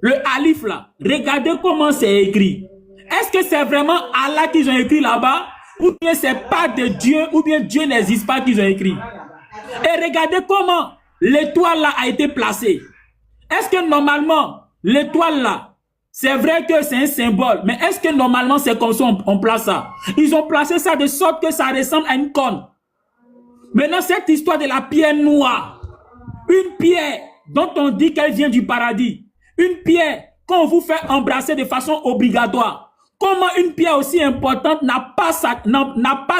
Le alif là. Regardez comment c'est écrit. Est-ce que c'est vraiment Allah qu'ils ont écrit là-bas? Ou bien c'est pas de Dieu? Ou bien Dieu n'existe pas qu'ils ont écrit? Et regardez comment l'étoile là a été placée. Est-ce que normalement, l'étoile là, c'est vrai que c'est un symbole, mais est-ce que normalement c'est comme ça on place ça? Ils ont placé ça de sorte que ça ressemble à une corne. Maintenant, cette histoire de la pierre noire, une pierre dont on dit qu'elle vient du paradis, une pierre qu'on vous fait embrasser de façon obligatoire. Comment une pierre aussi importante n'a pas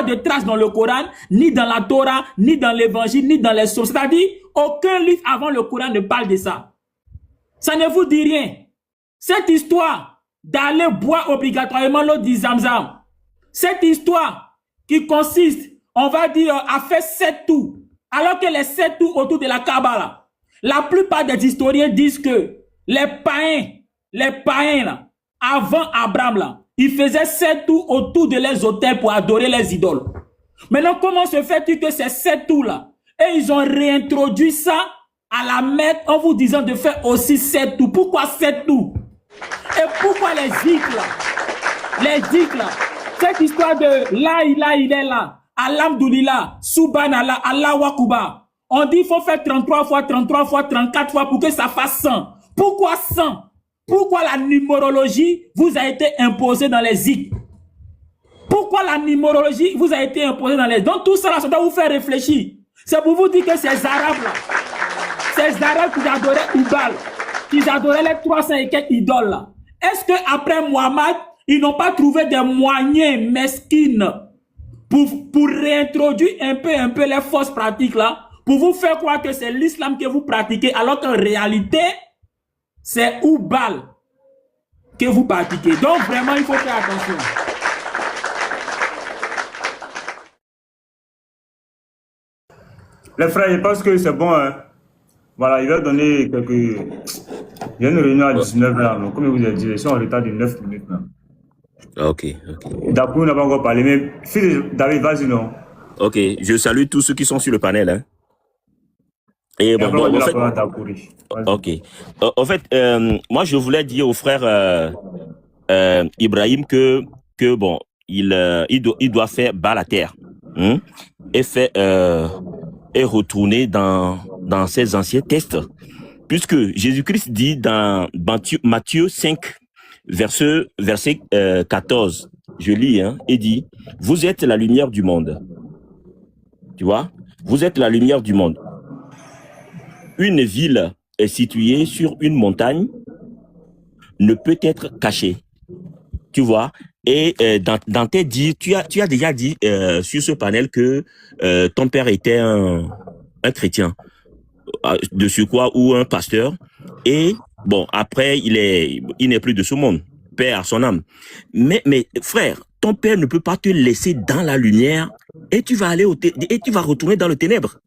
de trace dans le Coran, ni dans la Torah, ni dans l'évangile, ni dans les sources. C'est-à-dire, aucun livre avant le Coran ne parle de ça. Ça ne vous dit rien. Cette histoire d'aller boire obligatoirement l'eau du Zamzam, cette histoire qui consiste, on va dire, à faire 7 tours, alors que les 7 tours autour de la Kaaba, la plupart des historiens disent que les païens là, avant Abraham, là, ils faisaient 7 tours autour de leurs autels pour adorer les idoles. Maintenant, comment se fait-il que ces 7 tours-là, et ils ont réintroduit ça à la Mecque en vous disant de faire aussi 7 tours. Pourquoi 7 tours? Et pourquoi les zikrs là? Les zikrs là. Cette histoire de la ilaha illallah, alhamdulillah, subhanallah, Allahu akbar. On dit qu'il faut faire 33 fois, 33 fois, 34 fois pour que ça fasse 100. Pourquoi 100? Pourquoi la numérologie vous a été imposée dans les zikrs? Pourquoi la numérologie vous a été imposée dans les... Donc tout ça là, ça doit vous faire réfléchir. C'est pour vous dire que ces Arabes là, ces Arabes qui adoraient Ubal, qui adoraient les 300 et quelques idoles là, est-ce qu'après Mohammed, ils n'ont pas trouvé des moyens mesquines pour réintroduire un peu les fausses pratiques là, pour vous faire croire que c'est l'islam que vous pratiquez, alors qu'en réalité, c'est Ubal que vous pratiquez. Donc vraiment, il faut faire attention. Les frères, je pense que c'est bon. Hein. Voilà, il va donner quelques... Il y a une réunion à 19 là. Donc, comme je vous ai dit, ils sont en retard de 9 minutes. Là. Ok. D'accord, on n'a pas encore parlé, mais fils David, vas-y, non. Ok, je salue tous ceux qui sont sur le panel. Hein. Et bon, en fait, ok. En fait, moi, je voulais dire au frère Ibrahim que bon, il doit faire bas la terre et retourner dans ses anciens textes, puisque Jésus-Christ dit dans Matthieu 5, verset 14, je lis, il dit, vous êtes la lumière du monde. Tu vois, vous êtes la lumière du monde. Une ville est située sur une montagne, ne peut être cachée. Tu vois, et dans tes dires, tu as déjà dit sur ce panel que ton père était un chrétien, de surcroît, ou un pasteur, et bon, après, il n'est plus de ce monde, paix à son âme. Mais frère, ton père ne peut pas te laisser dans la lumière et tu vas retourner dans le ténèbre.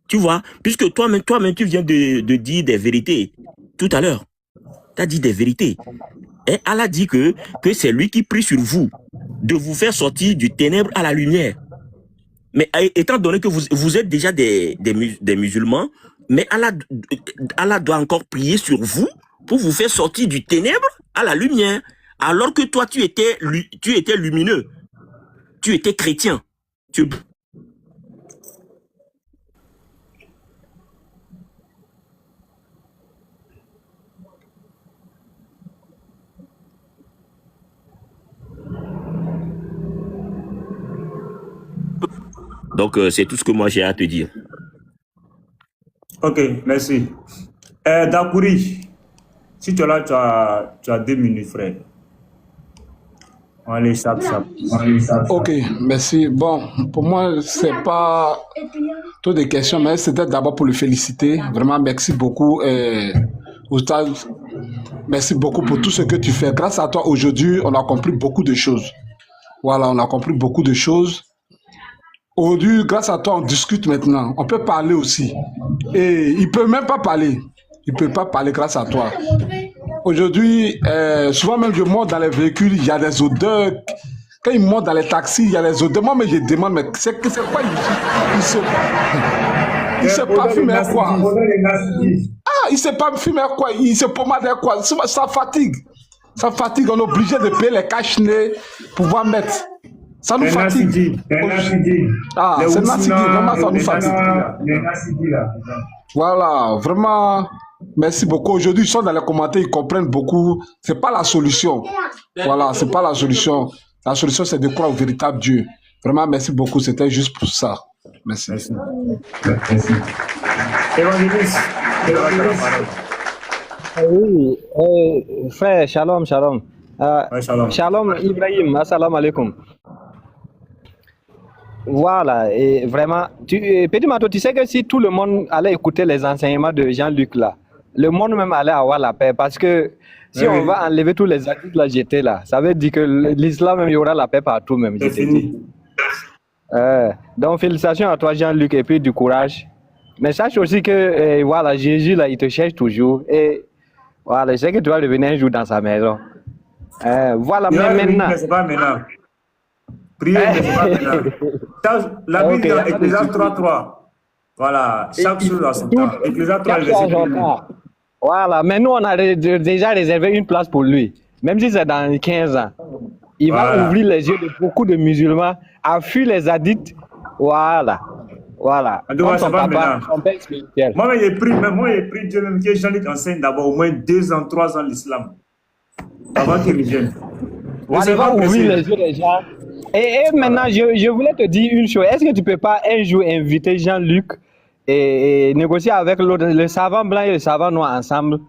Tu vois, puisque toi-même, tu viens de dire des vérités tout à l'heure. Tu as dit des vérités. Et Allah dit que c'est lui qui prie sur vous de vous faire sortir du ténèbre à la lumière. Mais étant donné que vous êtes déjà des musulmans, mais Allah doit encore prier sur vous pour vous faire sortir du ténèbre à la lumière. Alors que toi, tu étais lumineux. Tu étais chrétien. Donc, c'est tout ce que moi j'ai à te dire. Ok, merci. Dakouri, si tu es là, tu as 2 minutes, frère. Allez, chap. Ok, merci. Bon, pour moi, c'est pas trop de questions, mais c'était d'abord pour le féliciter. Vraiment, merci beaucoup. Oustaz, merci beaucoup pour tout ce que tu fais. Grâce à toi, aujourd'hui, on a compris beaucoup de choses. Voilà, on a compris beaucoup de choses. Aujourd'hui, grâce à toi, on discute maintenant. On peut parler aussi. Et il ne peut même pas parler. Il ne peut pas parler grâce à toi. aujourd'hui, souvent même je monte dans les véhicules, il y a des odeurs. Quand ils montent dans les taxis, il y a des odeurs. Moi, mais je demande, mais c'est quoi il se parfume quoi? Ah, il se parfume quoi? Il se pommade quoi? Ça fatigue. Ça fatigue. On est obligé de payer les cache-nez pour pouvoir mettre. Ça nous fatigue. Ah, c'est Nasidi. Vraiment, ça nous fatigue. Voilà, vraiment. Merci beaucoup. Aujourd'hui, ils sont dans les commentaires, ils comprennent beaucoup. C'est pas la solution. Voilà, c'est pas la solution. La solution, c'est de croire au véritable Dieu. Vraiment, merci beaucoup. C'était juste pour ça. Merci. Merci. Évangéliste. Oui, frère, shalom, shalom. Shalom. Shalom, Ibrahim, assalamu alaikum. Voilà, et vraiment, Petit Mato, tu sais que si tout le monde allait écouter les enseignements de Jean-Luc là, le monde même allait avoir la paix, parce que si on va enlever tous les actes là, j'étais là, ça veut dire que l'islam même, il y aura la paix partout même, je te dis. Donc félicitations à toi Jean-Luc et puis du courage. Mais sache aussi que voilà, Jésus là, il te cherche toujours et voilà, je sais que tu vas revenir un jour dans sa maison. Voilà, mais maintenant. Mais c'est pas maintenant. Priez, mais c'est pas maintenant. La Bible dans Ecclésiaste 3:3. Voilà, chaque chose à son temps. Ecclésiaste 3, verset 1. Voilà, mais nous on a déjà réservé une place pour lui, même si c'est dans 15 ans. Il va ouvrir les yeux de beaucoup de musulmans, à fuir les addicts. Voilà. Voilà. Comme son papa, son père spirituel. Moi, j'ai pris Dieu même que Jean-Luc enseigne d'abord au moins 2 ans, 3 ans l'islam. Avant qu'il revienne. Voilà, il va ouvrir les yeux des gens. Et maintenant, je voulais te dire une chose. Est-ce que tu ne peux pas un jour inviter Jean-Luc et négocier avec l'autre, le savant blanc et le savant noir ensemble?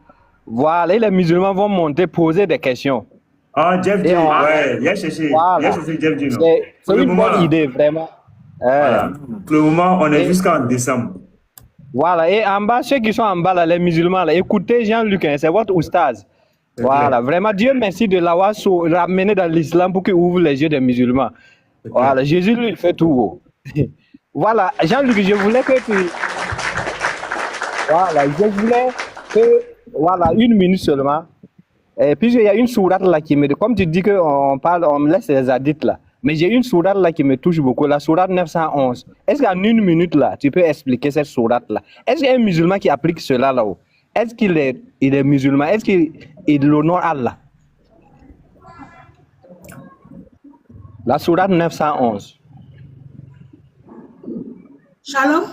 Voilà, et les musulmans vont monter, poser des questions. Ah, Jeff J. Ouais, il a cherché. Voilà. Il a cherché Jeff J. C'est une bonne idée, vraiment. Voilà. Pour le moment, on est jusqu'en décembre. Voilà, et en bas, ceux qui sont en bas, là, les musulmans, là, écoutez Jean-Luc, hein, c'est votre oustaz. Voilà, vraiment, Dieu merci de l'avoir ramené dans l'islam pour qu'il ouvre les yeux des musulmans. Voilà, Jésus, lui, il fait tout. Voilà, Jean-Luc, je voulais que tu... Voilà, je voulais que... Voilà, 1 minute seulement. Et puis, il y a une sourate là qui me... Comme tu dis qu'on parle, on me laisse les addicts là. Mais j'ai une sourate là qui me touche beaucoup, la sourate 911. Est-ce qu'en 1 minute là, tu peux expliquer cette sourate là? Est-ce qu'il y a un musulman qui applique cela là-haut? Est-ce qu'il est musulman? Est-ce qu'il honore Allah? La sourate 911. Shalom.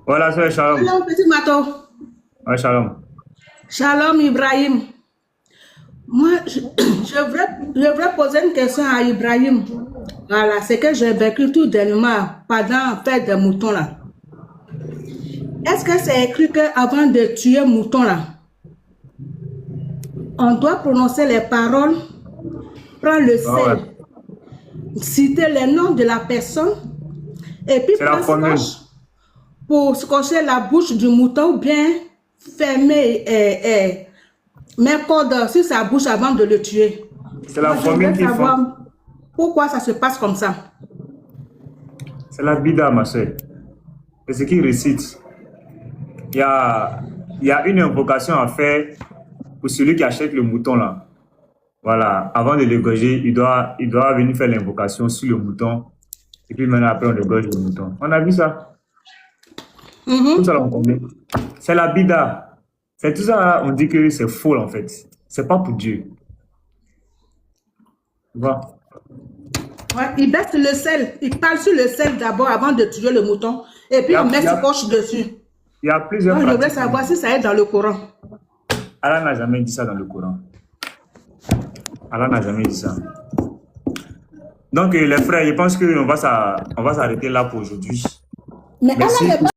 Voilà, c'est Shalom. Shalom, Petit Mato. Ouais, Shalom. Shalom, Ibrahim. Moi, je voudrais poser une question à Ibrahim. Voilà, c'est que j'ai vécu tout dernièrement pendant la fête des moutons là. Est-ce que c'est écrit qu'avant de tuer mouton là, on doit prononcer les paroles, prendre le sel, citer les noms de la personne, et puis pour scotcher la bouche du mouton ou bien fermer mettre corde sur sa bouche avant de le tuer. C'est la formule qui fait. Pourquoi ça se passe comme ça? C'est la bida, ma soeur. C'est ce qu'il récite. Il y a une invocation à faire pour celui qui achète le mouton là. Voilà, avant de l'égorger, il doit venir faire l'invocation sur le mouton. Et puis maintenant, après, on égorge le mouton. On a vu ça. Tout ça, on connaît. C'est la bida. C'est tout ça, on dit que c'est faux en fait. C'est pas pour Dieu. Tu vois? Ouais, il baisse le sel. Il parle sur le sel d'abord avant de tuer le mouton. Et puis il met ses poches dessus. Il y a plusieurs pratiques. Je voudrais savoir si ça est dans le Coran. Allah n'a jamais dit ça dans le Coran. Allah n'a jamais dit ça. Donc les frères, je pense qu'on va s'arrêter là pour aujourd'hui. Mais Allah